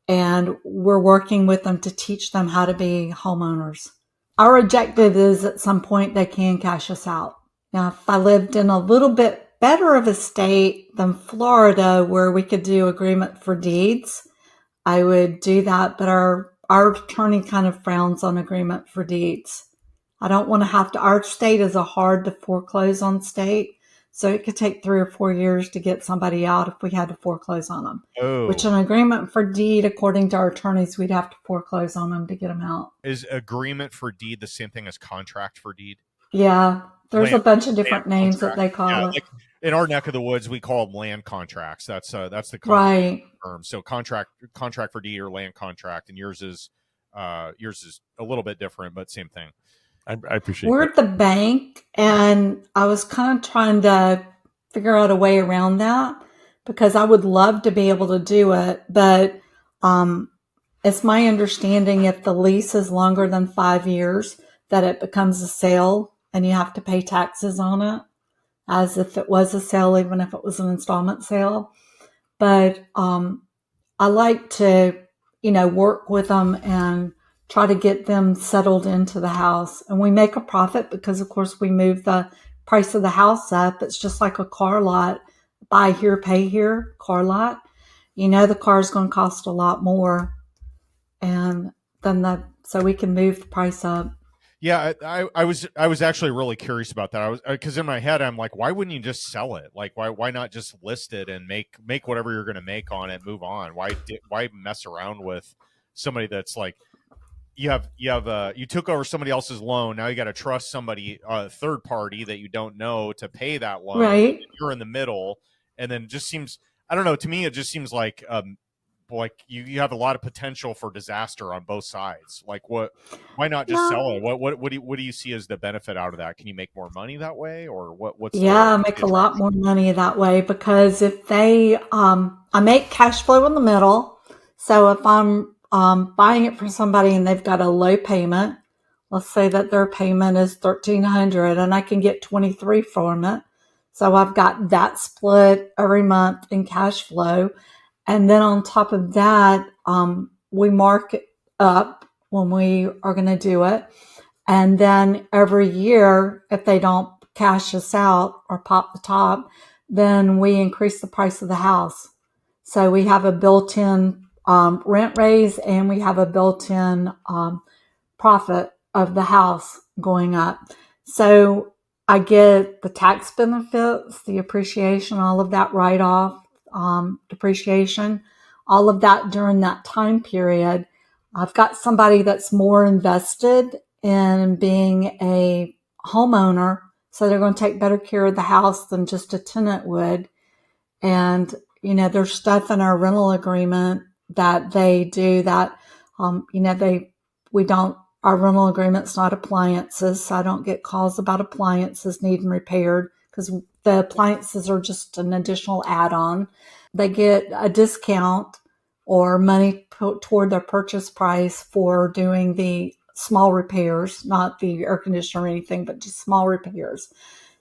and we're working with them to teach them how to be homeowners. Our objective is at some point they can cash us out. Now, if I lived in a little bit better of a state than Florida where we could do agreement for deeds, I would do that, but our attorney kind of frowns on agreement for deeds. I don't want to our state is a hard to foreclose on state. So it could take 3 or 4 years to get somebody out if we had to foreclose on them. Which an agreement for deed, according to our attorneys, we'd have to foreclose on them to get them out. Is agreement for deed the same thing as contract for deed? Yeah, there's a bunch of different names that they call it. Like in our neck of the woods, we call them land contracts. That's the right term. So contract for deed or land contract, and yours is a little bit different, but same thing. I appreciate. We're at the bank, and I was kind of trying to figure out a way around that because I would love to be able to do it, but it's my understanding if the lease is longer than 5 years, that it becomes a sale and you have to pay taxes on it as if it was a sale, even if it was an installment sale. But I like to, work with them and try to get them settled into the house. And we make a profit because, of course, we move the price of the house up. It's just like a car lot. Buy here, pay here, car lot. The car is going to cost a lot more. And then so we can move the price up. Yeah, I was actually really curious about that. I was because in my head I'm like, why wouldn't you just sell it? Like, why not just list it and make whatever you're going to make on it, move on? Why mess around with somebody that's like, you took over somebody else's loan, now you got to trust somebody, a third party that you don't know, to pay that loan. Right. You're in the middle, and then it just seems, I don't know. To me, it just seems like you have a lot of potential for disaster on both sides. Like, why not just sell it? What do you see as the benefit out of that? Can you make more money that way, or what's make a lot more money that way, because if they I make cash flow in the middle. So if I'm buying it from somebody and they've got a low payment, let's say that their payment is $1,300 and I can get $23 from it, so I've got that split every month in cash flow. And then on top of that, we mark it up when we are going to do it. And then every year, if they don't cash us out or pop the top, then we increase the price of the house. So we have a built-in rent raise, and we have a built-in profit of the house going up. So I get the tax benefits, the appreciation, all of that write-off, depreciation, all of that during that time period. I've got somebody that's more invested in being a homeowner, so they're going to take better care of the house than just a tenant would. And there's stuff in our rental agreement that they do that, our rental agreement's not appliances, so I don't get calls about appliances needing repaired because the appliances are just an additional add-on. They get a discount or money put toward their purchase price for doing the small repairs, not the air conditioner or anything, but just small repairs.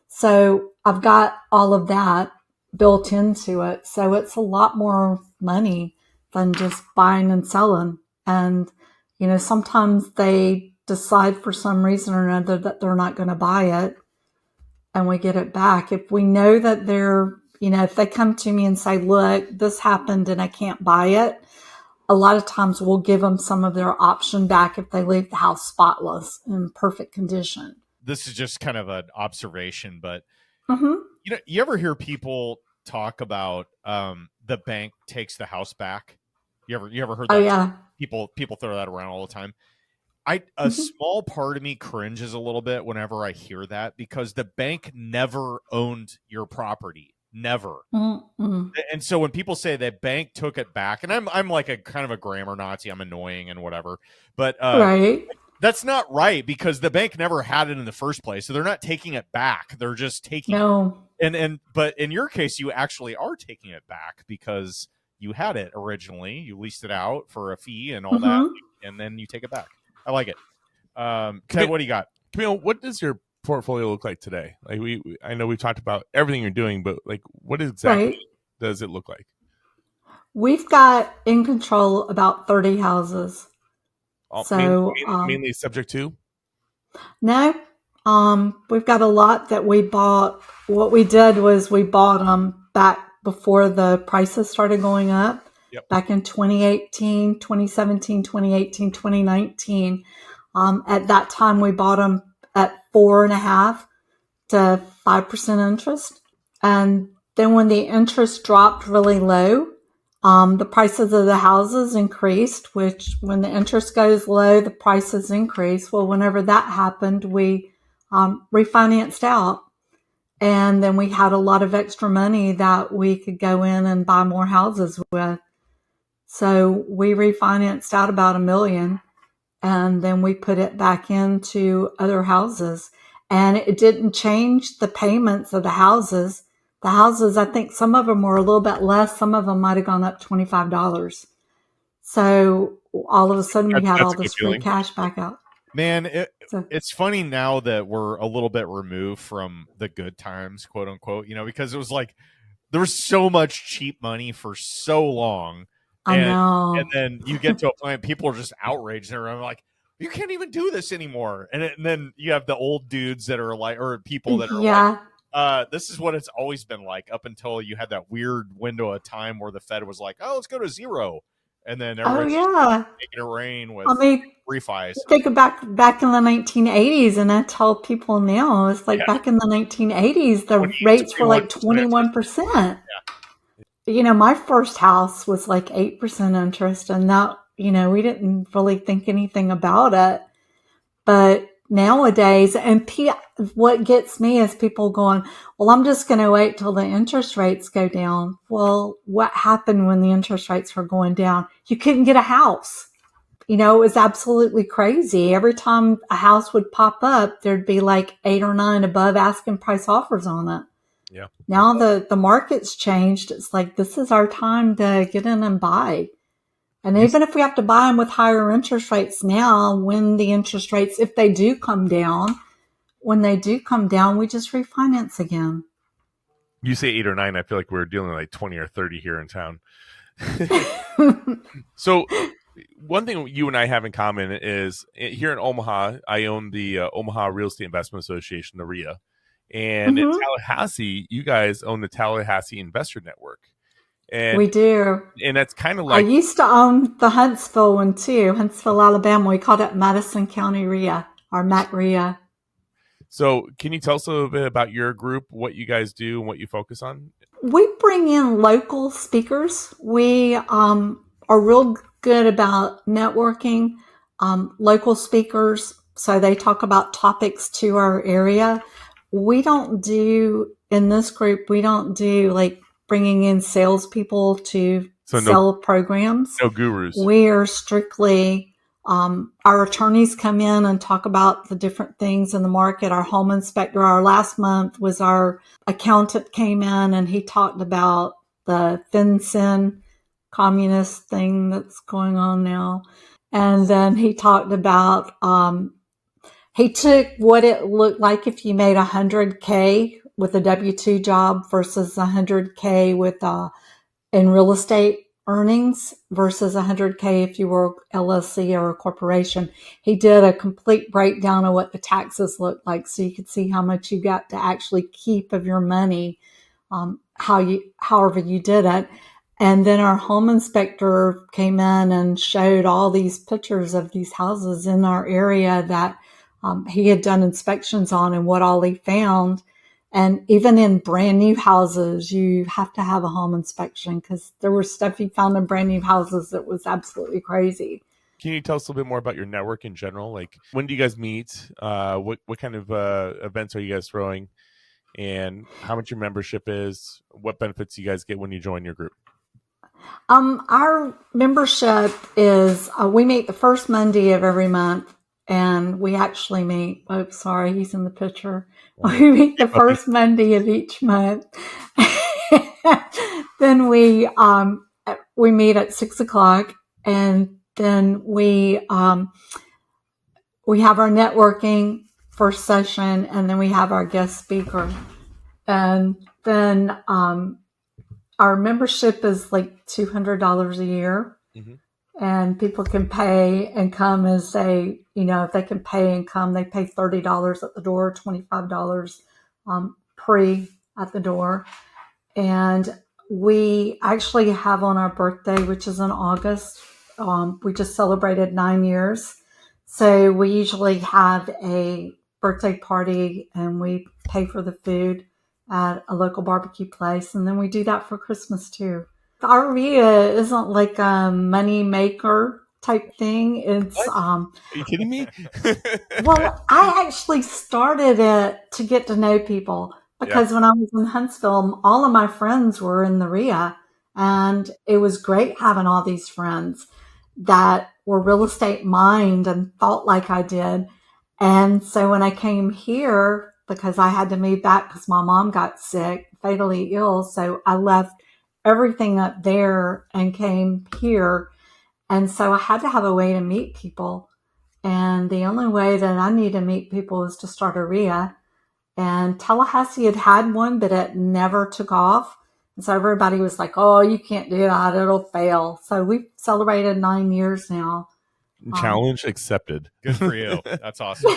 So I've got all of that built into it. So it's a lot more money than just buying and selling. And, sometimes they decide for some reason or another that they're not going to buy it and we get it back. If we know that they're, if they come to me and say, look, this happened and I can't buy it, a lot of times we'll give them some of their option back if they leave the house spotless in perfect condition. This is just kind of an observation, but Mm-hmm. you ever hear people talk about the bank takes the house back? You ever heard that? Oh, yeah. People throw that around all the time. A small part of me cringes a little bit whenever I hear that because the bank never owned your property. Never. Mm-hmm. And so when people say that bank took it back, and I'm like a kind of a grammar Nazi, I'm annoying and whatever, but Right. that's not right because the bank never had it in the first place. So they're not taking it back. They're just taking No. it. But in your case, you actually are taking it back because you had it originally. You leased it out for a fee and all that, and then you take it back. I like it. Ted, what do you got? Camille, what does your portfolio look like today? Like I know we've talked about everything you're doing, but like what exactly does it look like? We've got in control about 30 houses. So mainly subject to? No, we've got a lot that we bought. What we did was we bought them back before the prices started going up. Yep. Back in 2018, 2017, 2018, 2019. At that time, we bought them at 4.5% to 5% interest. And then when the interest dropped really low, the prices of the houses increased, which when the interest goes low, the prices increase. Well, whenever that happened, we refinanced out. And then we had a lot of extra money that we could go in and buy more houses with. So we refinanced out about $1 million and then we put it back into other houses. And it didn't change the payments of the houses. The houses, I think some of them were a little bit less. Some of them might have gone up $25. So all of a sudden we had all this free cash back out. Man, it's funny now that we're a little bit removed from the good times, quote unquote, because it was like there was so much cheap money for so long. I know. And then you get to a point, people are just outraged. They're like, you can't even do this anymore. And then you have the old dudes that are like, or people that are like, this is what it's always been like up until you had that weird window of time where the Fed was like, oh, let's go to zero. And then everyone's making it rain with refis. Think back in the 1980s, and I tell people now, it's like back in the 1980s, the rates were like 21%. Yeah. My first house was like 8% interest, and that, we didn't really think anything about it. But nowadays, and what gets me is people going, well, I'm just going to wait till the interest rates go down. Well, what happened when the interest rates were going down? You couldn't get a house. It was absolutely crazy. Every time a house would pop up, there'd be like 8 or 9 above asking price offers on it. Yeah. Now the market's changed. It's like, this is our time to get in and buy. And even if we have to buy them with higher interest rates now, when the interest rates, if they do come down, when they do come down, we just refinance again. You say 8 or 9, I feel like we're dealing with like 20 or 30 here in town. So one thing you and I have in common is here in Omaha, I own the Omaha Real Estate Investment Association, the REIA. And in Tallahassee, you guys own the Tallahassee Investor Network. And we do. And that's kind of like... I used to own the Huntsville one too, Huntsville, Alabama. We called it Madison County REIA, or MAC REIA. So can you tell us a little bit about your group, what you guys do and what you focus on? We bring in local speakers. We are real good about networking, local speakers. So they talk about topics to our area. We don't do, in this group, we don't do like bringing in salespeople to So sell programs. No gurus. We are strictly, our attorneys come in and talk about the different things in the market. Our home inspector, our last month was our accountant came in and he talked about the FinCEN communist thing that's going on now. And then he talked about, he took what it looked like if you made $100K with a W-2 job versus $100K with in real estate earnings versus $100K if you were LLC or a corporation. He did a complete breakdown of what the taxes looked like, so you could see how much you got to actually keep of your money, however you did it. And then our home inspector came in and showed all these pictures of these houses in our area that he had done inspections on and what all he found. And even in brand new houses, you have to have a home inspection because there was stuff he found in brand new houses that was absolutely crazy. Can you tell us a little bit more about your network in general? Like, when do you guys meet? What kind of events are you guys throwing? And how much your membership is? What benefits you guys get when you join your group? Our membership is, we meet the first Monday of every month. And we actually meet, sorry, he's in the picture. We meet the first Monday of each month. Then we meet at 6:00, and then we have our networking first session, and then we have our guest speaker. And then our membership is like $200 a year. Mm-hmm. And people can pay and come as they, if they can pay and come, they pay $30 at the door, $25 pre at the door. And we actually have on our birthday, which is in August, we just celebrated 9 years. So we usually have a birthday party and we pay for the food at a local barbecue place. And then we do that for Christmas too. Our REIA isn't like a money maker type thing. It's Are you kidding me? well, I actually started it to get to know people because when I was in Huntsville, all of my friends were in the REIA, and it was great having all these friends that were real estate minded and thought like I did. And so when I came here, because I had to move back because my mom got sick, fatally ill, so I left everything up there and came here. And so I had to have a way to meet people. And the only way that I need to meet people is to start a REIA. And Tallahassee had one, but it never took off. And so everybody was like, oh, you can't do that. It'll fail. So we've celebrated 9 years now. Challenge accepted. Good for you. That's awesome.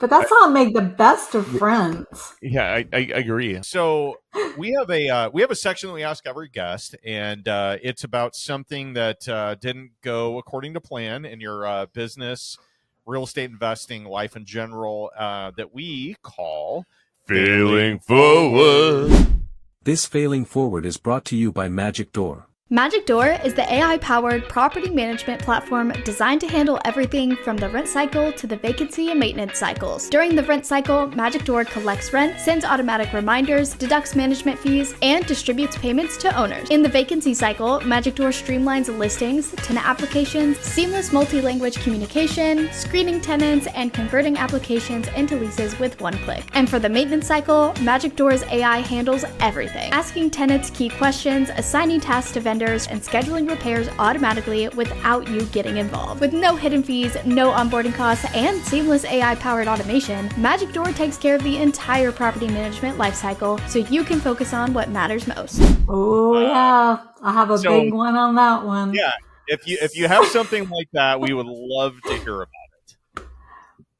But that's how I made the best of friends. Yeah, I agree. So we have a section that we ask every guest, and it's about something that didn't go according to plan in your business, real estate investing, life in general, that we call Failing Forward. This Failing Forward is brought to you by Magic Door. Magic Door is the AI-powered property management platform designed to handle everything from the rent cycle to the vacancy and maintenance cycles. During the rent cycle, Magic Door collects rent, sends automatic reminders, deducts management fees, and distributes payments to owners. In the vacancy cycle, Magic Door streamlines listings, tenant applications, seamless multi-language communication, screening tenants, and converting applications into leases with one click. And for the maintenance cycle, Magic Door's AI handles everything, asking tenants key questions, assigning tasks to vendors, and scheduling repairs automatically without you getting involved. With no hidden fees, no onboarding costs, and seamless AI-powered automation, Magic Door takes care of the entire property management lifecycle so you can focus on what matters most. Oh, yeah. I have a big one on that one. Yeah. If you have something like that, we would love to hear about it.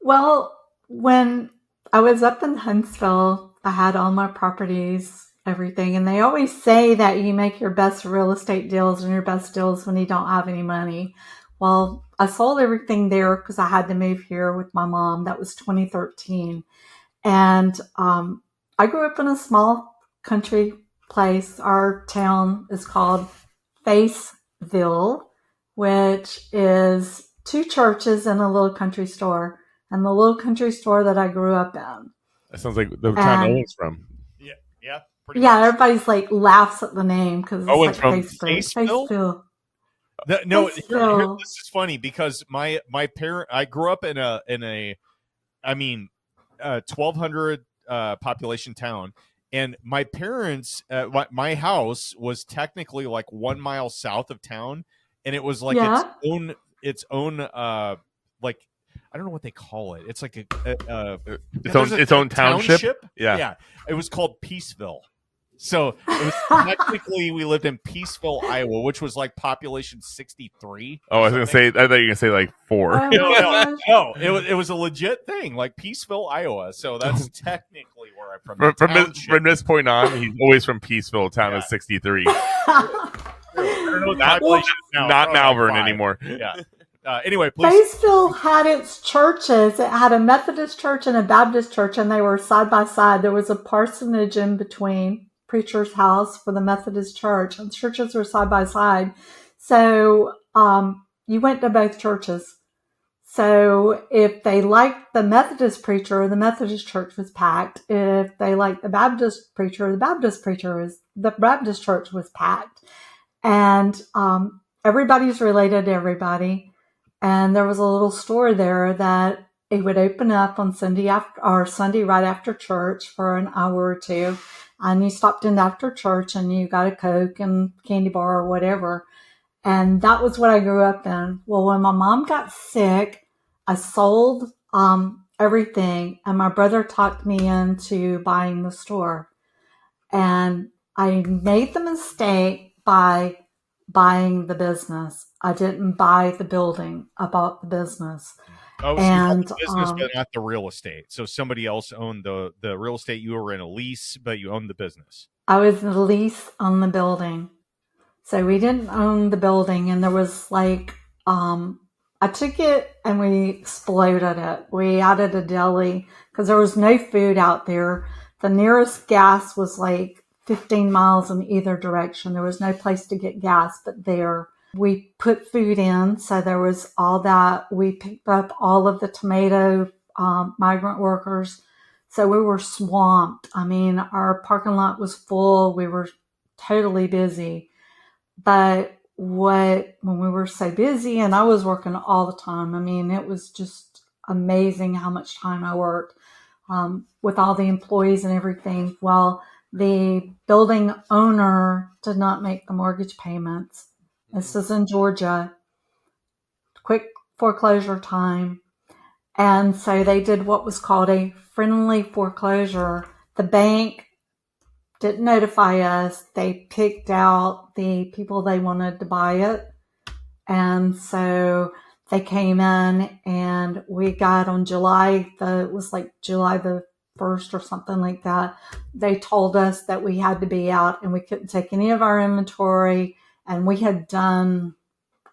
Well, when I was up in Huntsville, I had all my properties, everything. And they always say that you make your best real estate deals and your best deals when you don't have any money. Well, I sold everything there because I had to move here with my mom. That was 2013. And I grew up in a small country place. Our town is called Faceville, which is 2 churches and a little country store. And the little country store that I grew up in. That sounds like the town Owen's from. Yeah. pretty Yeah, much. everybody's like laughs at the name because it's Oh, like it's from Faceville. Faceville? Faceville. No, Faceville. this is funny because my parent, I grew up in a 1,200 population town, and my parents, my house was technically like 1 mile south of town, and it was like Yeah. its own like, I don't know what they call it. It's like its own township. Yeah. It was called Peaceville. So it was technically, we lived in Peaceville, Iowa, which was like population 63. Oh, I was gonna say. I thought you were gonna say like 4. Oh my gosh. No, it was a legit thing, like Peaceville, Iowa. So that's technically where I'm from. From this point on, he's always from Peaceville, town of 63. I don't know what the population is now. Not Probably Malvern like 5. anymore. Yeah. Anyway, please. Faceville had its churches. It had a Methodist church and a Baptist church, and they were side by side. There was a parsonage in between, preacher's house for the Methodist church, and the churches were side by side. So you went to both churches. So if they liked the Methodist preacher, the Methodist church was packed. If they liked the Baptist preacher, the Baptist church was packed. And everybody's related to everybody. And there was a little store there that it would open up on Sunday right after church for an hour or two. And you stopped in after church and you got a Coke and candy bar or whatever. And that was what I grew up in. Well, when my mom got sick, I sold everything, and my brother talked me into buying the store. And I made the mistake by buying the business. I didn't buy the building. I bought the business. Oh, so And, you bought the business, but not the real estate. So somebody else owned the real estate. You were in a lease, but you owned the business. I was in a lease on the building. So we didn't own the building, and there was like, I took it and we exploded it. We added a deli because there was no food out there. The nearest gas was like 15 miles in either direction. There was no place to get gas but there. We put food in, so there was all that. We picked up all of the tomato migrant workers. So we were swamped. I mean, our parking lot was full. We were totally busy. But when we were so busy, and I was working all the time, I mean, it was just amazing how much time I worked with all the employees and everything. Well, the building owner did not make the mortgage payments. This is in Georgia. Quick foreclosure time. And so they did what was called a friendly foreclosure. The bank didn't notify us. They picked out the people they wanted to buy it. And so they came in, and we got on July the 1st or something like that. They told us that we had to be out and we couldn't take any of our inventory. And we had done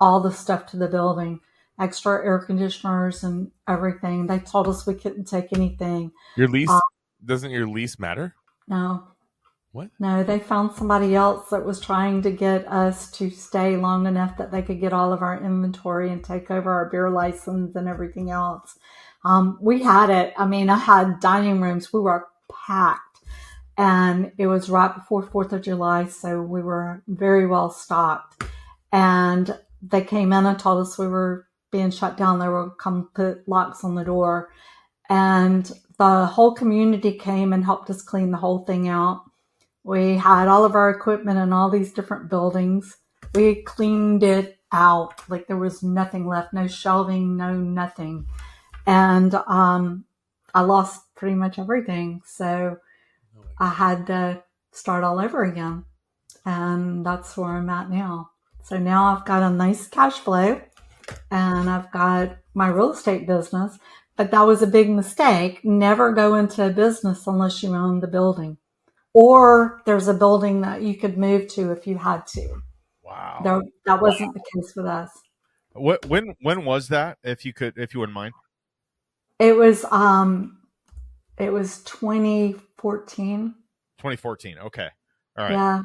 all the stuff to the building, extra air conditioners and everything. They told us we couldn't take anything. Your lease doesn't your lease matter? No. What? No, they found somebody else that was trying to get us to stay long enough that they could get all of our inventory and take over our beer license and everything else. We had it. I mean, I had dining rooms. We were packed. And it was right before 4th of July, so we were very well stocked. And they came in and told us we were being shut down. They were come put locks on the door. And the whole community came and helped us clean the whole thing out. We had all of our equipment in all these different buildings. We cleaned it out. Like there was nothing left, no shelving, no nothing. And I lost pretty much everything. So I had to start all over again. And that's where I'm at now. So now I've got a nice cash flow and I've got my real estate business. But that was a big mistake. Never go into a business unless you own the building. Or there's a building that you could move to if you had to. Wow. That wasn't the case with us. When was that? If you wouldn't mind. It was 2014. 2014. Okay. All right. Yeah.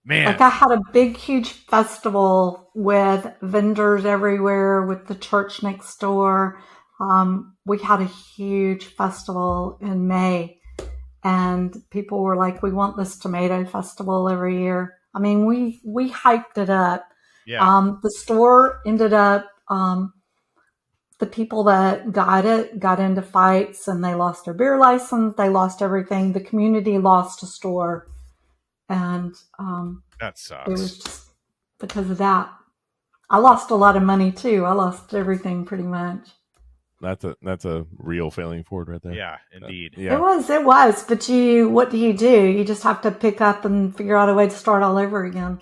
Man. Like I had a big, huge festival with vendors everywhere with the church next door. We had a huge festival in May. and people were like, we want this tomato festival every year. I mean, we hyped it up. Yeah. The store ended up, the people that got it got into fights, and they lost their beer license. They lost everything. The community lost a store. And That it was sucks. just because of that. I lost a lot of money too. I lost everything pretty much. That's a real failing forward right there. Yeah, indeed. It was. But what do? You just have to pick up and figure out a way to start all over again.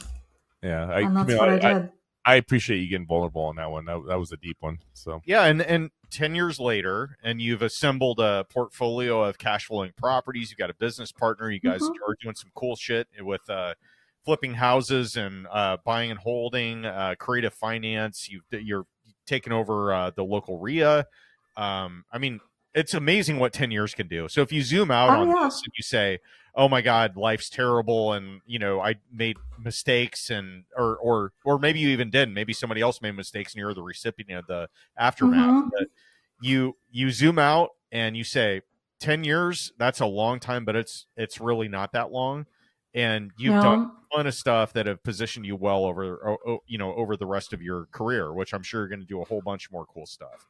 Yeah. And that's what I did. I appreciate you getting vulnerable on that one. That was a deep one. So yeah, and 10 years later, and you've assembled a portfolio of cash flowing properties. You've got a business partner. You guys are doing some cool shit with flipping houses and buying and holding, creative finance. You're taking over the local REIA. I mean, it's amazing what 10 years can do. So if you zoom out on this and you say, oh my God, life's terrible, and I made mistakes, and or maybe you even didn't. Maybe somebody else made mistakes and you're the recipient of the aftermath. But you zoom out and you say 10 years, that's a long time, but it's really not that long. And you've done a ton of stuff that have positioned you well over the rest of your career, which I'm sure you're going to do a whole bunch more cool stuff.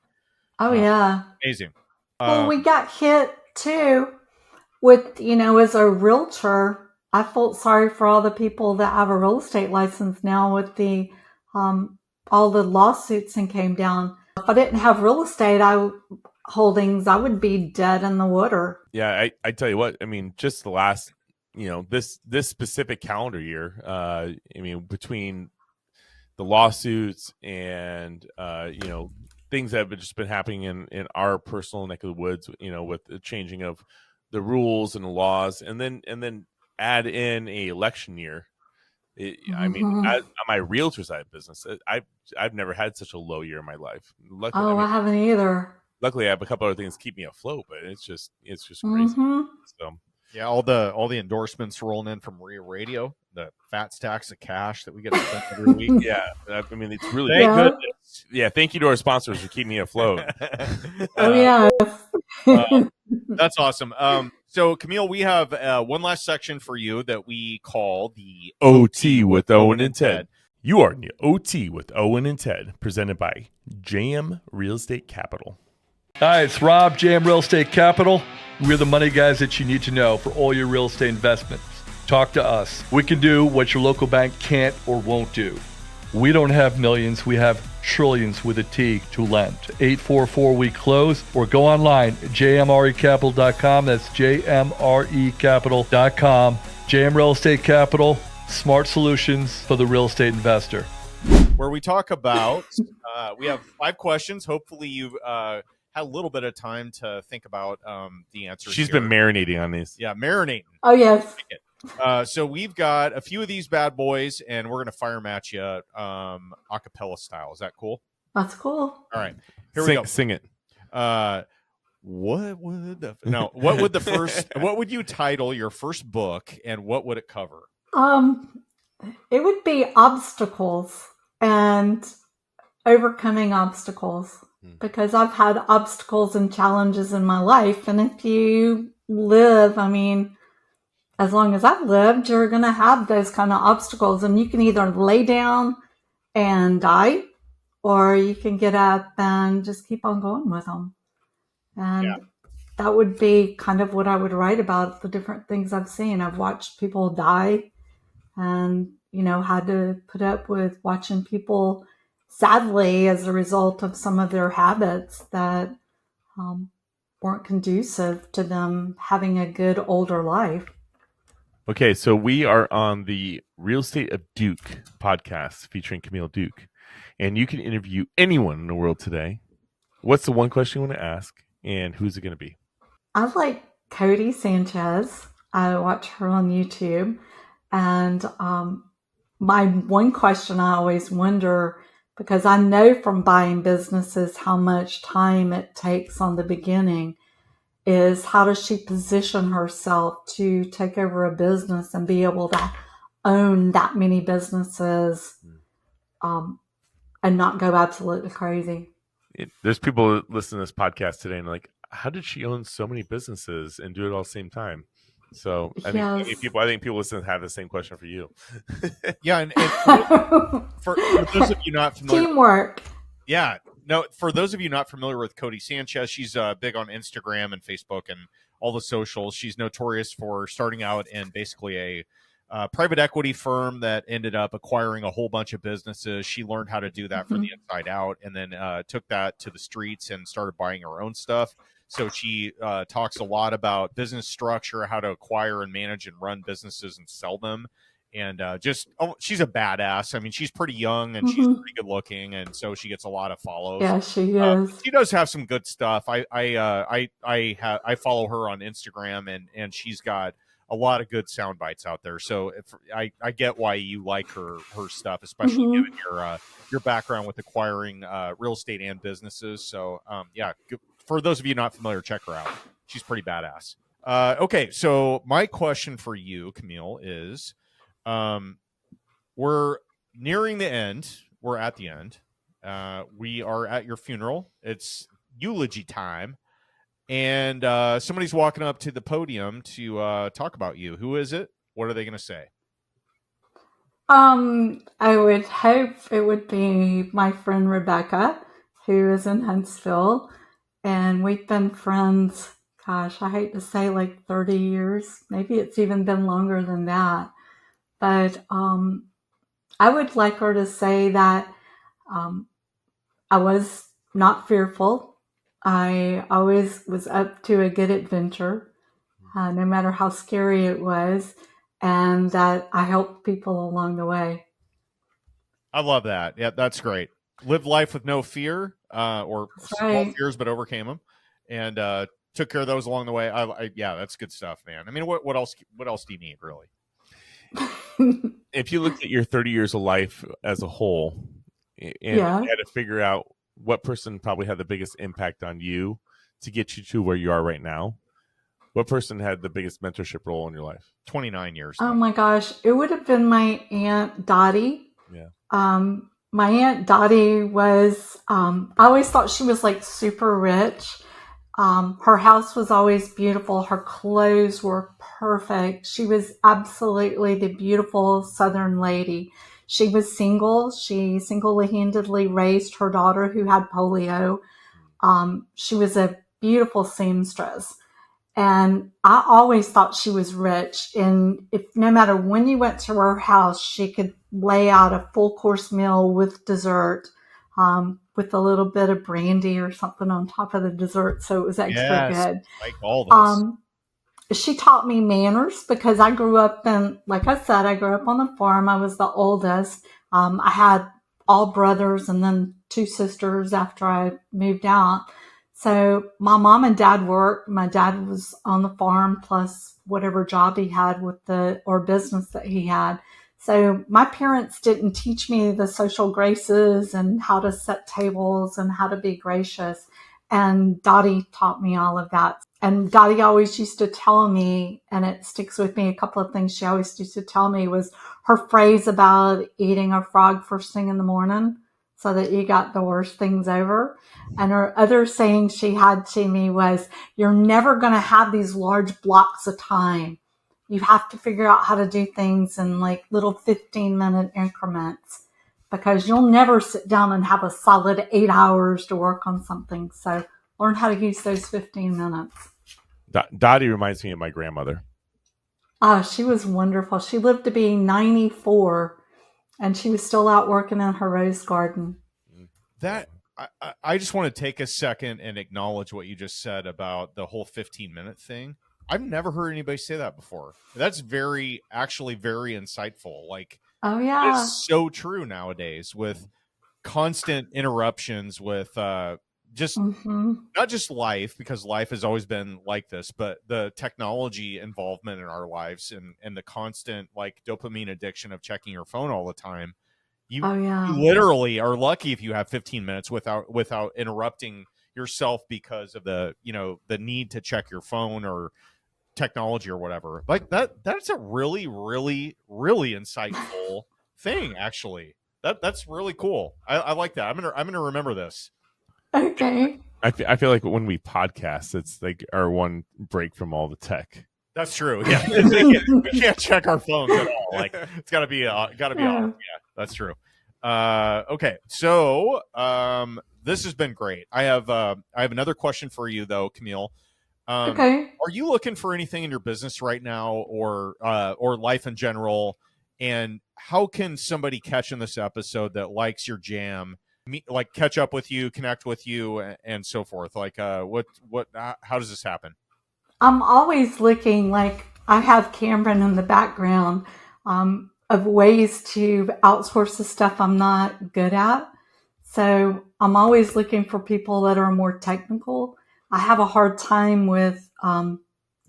Oh yeah. Amazing. Well, we got hit too with, as a realtor, I felt sorry for all the people that have a real estate license now with the all the lawsuits and came down. If I didn't have real estate holdings, I would be dead in the water. Yeah, I tell you what, I mean, just the last, this specific calendar year, I mean, between the lawsuits and things that have just been happening in our personal neck of the woods, with the changing of the rules and the laws, and then add in a election year. I mean, on my realtor side of business, I've never had such a low year in my life. Luckily, I haven't either. Luckily, I have a couple other things to keep me afloat, but it's just crazy. So yeah, all the endorsements rolling in from REIA Radio, the fat stacks of cash that we get to spend every week. Yeah, I mean, it's really thank goodness. Yeah, thank you to our sponsors for keeping me afloat. That's awesome. So Camille, we have one last section for you that we call the OT with Owen and Ted. You are in the OT with Owen and Ted, presented by JM Real Estate Capital. Hi, it's Rob, JM Real Estate Capital. We're the money guys that you need to know for all your real estate investments. Talk to us. We can do what your local bank can't or won't do. We don't have millions, we have trillions with a T to lend. 844 we close, or go online, jmrecapital.com. That's jmrecapital.com. JM Real Estate Capital, smart solutions for the real estate investor. Where we talk about, we have 5 questions. Hopefully you've had a little bit of time to think about the answers. She's been marinating on these. Yeah, marinating. Oh, yes. So we've got a few of these bad boys, and we're going to fire match you a cappella style. Is that cool? That's cool. All right. Here we go. Sing it. What would you title your first book, and what would it cover? It would be obstacles and overcoming obstacles, because I've had obstacles and challenges in my life. And if you live, as long as I've lived, you're going to have those kind of obstacles, and you can either lay down and die, or you can get up and just keep on going with them. And that would be kind of what I would write about, the different things I've seen. I've watched people die and, had to put up with watching people, sadly, as a result of some of their habits that weren't conducive to them having a good older life. Okay, so we are on the Real Estate of Duke podcast featuring Camille Duke, and you can interview anyone in the world today. What's the one question you want to ask, and who's it going to be? I like Cody Sanchez. I watch her on YouTube, and my one question I always wonder, because I know from buying businesses how much time it takes on the beginning, is how does she position herself to take over a business and be able to own that many businesses and not go absolutely crazy? There's people that listen to this podcast today and like, how did she own so many businesses and do it all at the same time? So I think people listening have the same question for you. Yeah, and for those of you not familiar, Teamwork. yeah, no, for those of you not familiar with Cody Sanchez, she's big on Instagram and Facebook and all the socials. She's notorious for starting out in basically a private equity firm that ended up acquiring a whole bunch of businesses. She learned how to do that from the inside out, and then took that to the streets and started buying her own stuff. So she talks a lot about business structure, how to acquire and manage and run businesses and sell them. And she's a badass. I mean, she's pretty young and she's pretty good looking, and so she gets a lot of follows. Yeah, she is. She does have some good stuff. I follow her on Instagram, and she's got a lot of good sound bites out there. So I get why you like her stuff, especially given your background with acquiring real estate and businesses. So for those of you not familiar, check her out. She's pretty badass. Okay, so my question for you, Camille, is we're nearing the end. We're at the end. We are at your funeral. It's eulogy time. And somebody's walking up to the podium to talk about you. Who is it? What are they going to say? I would hope it would be my friend Rebecca, who is in Huntsville. And we've been friends, gosh, I hate to say like 30 years. Maybe it's even been longer than that. But I would like her to say that I was not fearful. I always was up to a good adventure, no matter how scary it was, and that I helped people along the way. I love that. Yeah, that's great. Live life with no fear, or small fears, but overcame them, and took care of those along the way. Yeah, that's good stuff, man. I mean, what else do you need, really? If you looked at your 30 years of life as a whole, and you had to figure out what person probably had the biggest impact on you to get you to where you are right now, what person had the biggest mentorship role in your life? 29 years. Oh my gosh, it would have been my Aunt Dottie. Yeah. My Aunt Dottie was, I always thought she was like super rich. Her house was always beautiful. Her clothes were perfect. She was absolutely the beautiful Southern lady. She was single. She single-handedly raised her daughter who had polio. She was a beautiful seamstress. And I always thought she was rich. And no matter when you went to her house, she could lay out a full course meal with dessert, with a little bit of brandy or something on top of the dessert. So it was extra good. Like all this. She taught me manners because I grew up like I said, I grew up on the farm. I was the oldest. I had all brothers and then 2 sisters after I moved out. So my mom and dad worked. My dad was on the farm plus whatever job he had or business that he had. So my parents didn't teach me the social graces and how to set tables and how to be gracious. And Dottie taught me all of that. And Dottie always used to tell me, and it sticks with me, a couple of things she always used to tell me was her phrase about eating a frog first thing in the morning so that you got the worst things over. And her other saying she had to me was, you're never going to have these large blocks of time. You have to figure out how to do things in like little 15-minute increments because you'll never sit down and have a solid 8 hours to work on something. So learn how to use those 15 minutes. Dottie reminds me of my grandmother. Oh, she was wonderful. She lived to be 94 and she was still out working in her rose garden. I just want to take a second and acknowledge what you just said about the whole 15-minute thing. I've never heard anybody say that before. That's actually very insightful. Like, oh yeah, it's so true nowadays with constant interruptions with not just life, because life has always been like this, but the technology involvement in our lives and the constant like dopamine addiction of checking your phone all the time. You literally are lucky if you have 15 minutes without interrupting yourself because of the need to check your phone or technology or whatever. Like that's a really, really, really insightful thing, actually. That's really cool. I like that. I'm gonna remember this. Okay. I feel like when we podcast, it's like our one break from all the tech. That's true. Yeah, we can't check our phones at all. Like it's got to be off. Yeah, that's true. Okay, so this has been great. I have another question for you though, Camille. Okay. Are you looking for anything in your business right now, or life in general? And how can somebody catch in this episode that likes your jam, like catch up with you, connect with you, and so forth? Like, how does this happen? I'm always looking, like I have Cameron in the background, of ways to outsource the stuff I'm not good at. So I'm always looking for people that are more technical. I have a hard time with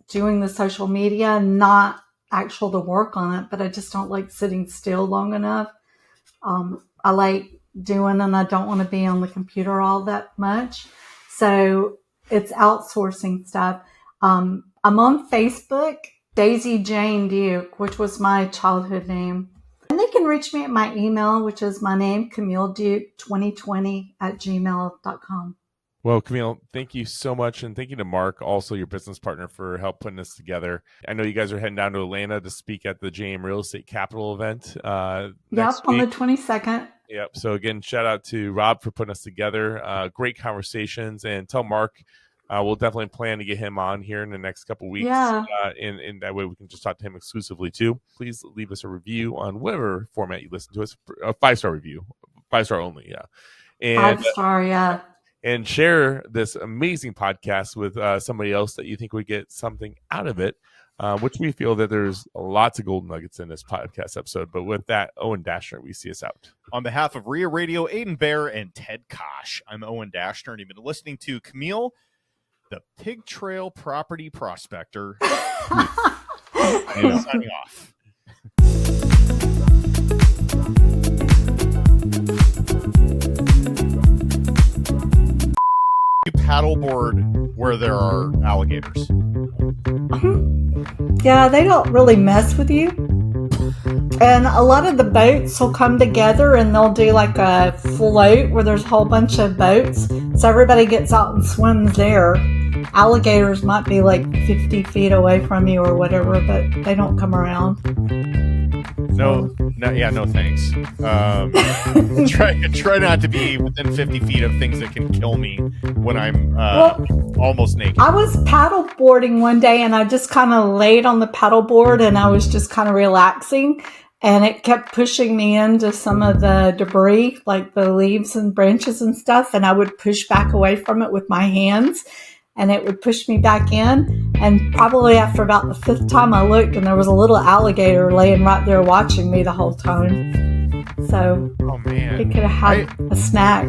doing the social media, not actual the work on it, but I just don't like sitting still long enough. I like doing, and I don't want to be on the computer all that much. So it's outsourcing stuff. I'm on Facebook, Daisy Jane Duke, which was my childhood name. And they can reach me at my email, which is my name, Camille Duke 2020@gmail.com. Well, Camille, thank you so much. And thank you to Mark, also your business partner, for help putting this together. I know you guys are heading down to Atlanta to speak at the JM Real Estate Capital event. Yep, on the 22nd. Yep. So again, shout out to Rob for putting us together. Great conversations. And tell Mark, we'll definitely plan to get him on here in the next couple of weeks. Yeah. And that way we can just talk to him exclusively too. Please leave us a review on whatever format you listen to us. A 5-star review. 5-star only. Yeah. And 5-star, yeah. And share this amazing podcast with somebody else that you think would get something out of it, which we feel that there's lots of golden nuggets in this podcast episode. But with that, Owen Dashner, we see us out. On behalf of REIA Radio, Aiden Bear, and Ted Kosh, I'm Owen Dashner, and you've been listening to Camille, the Pig Trail Property Prospector. And signing off. You paddleboard where there are alligators. Yeah, they don't really mess with you. And a lot of the boats will come together and they'll do like a float where there's a whole bunch of boats. So everybody gets out and swims there. Alligators might be like 50 feet away from you or whatever, but they don't come around. No, thanks. Try not to be within 50 feet of things that can kill me when I'm almost naked. I was paddleboarding one day and I just kind of laid on the paddleboard and I was just kind of relaxing, and it kept pushing me into some of the debris, like the leaves and branches and stuff, and I would push back away from it with my hands. And it would push me back in. And probably after about the 5th time I looked, and there was a little alligator laying right there watching me the whole time. So oh man, he could have had a snack.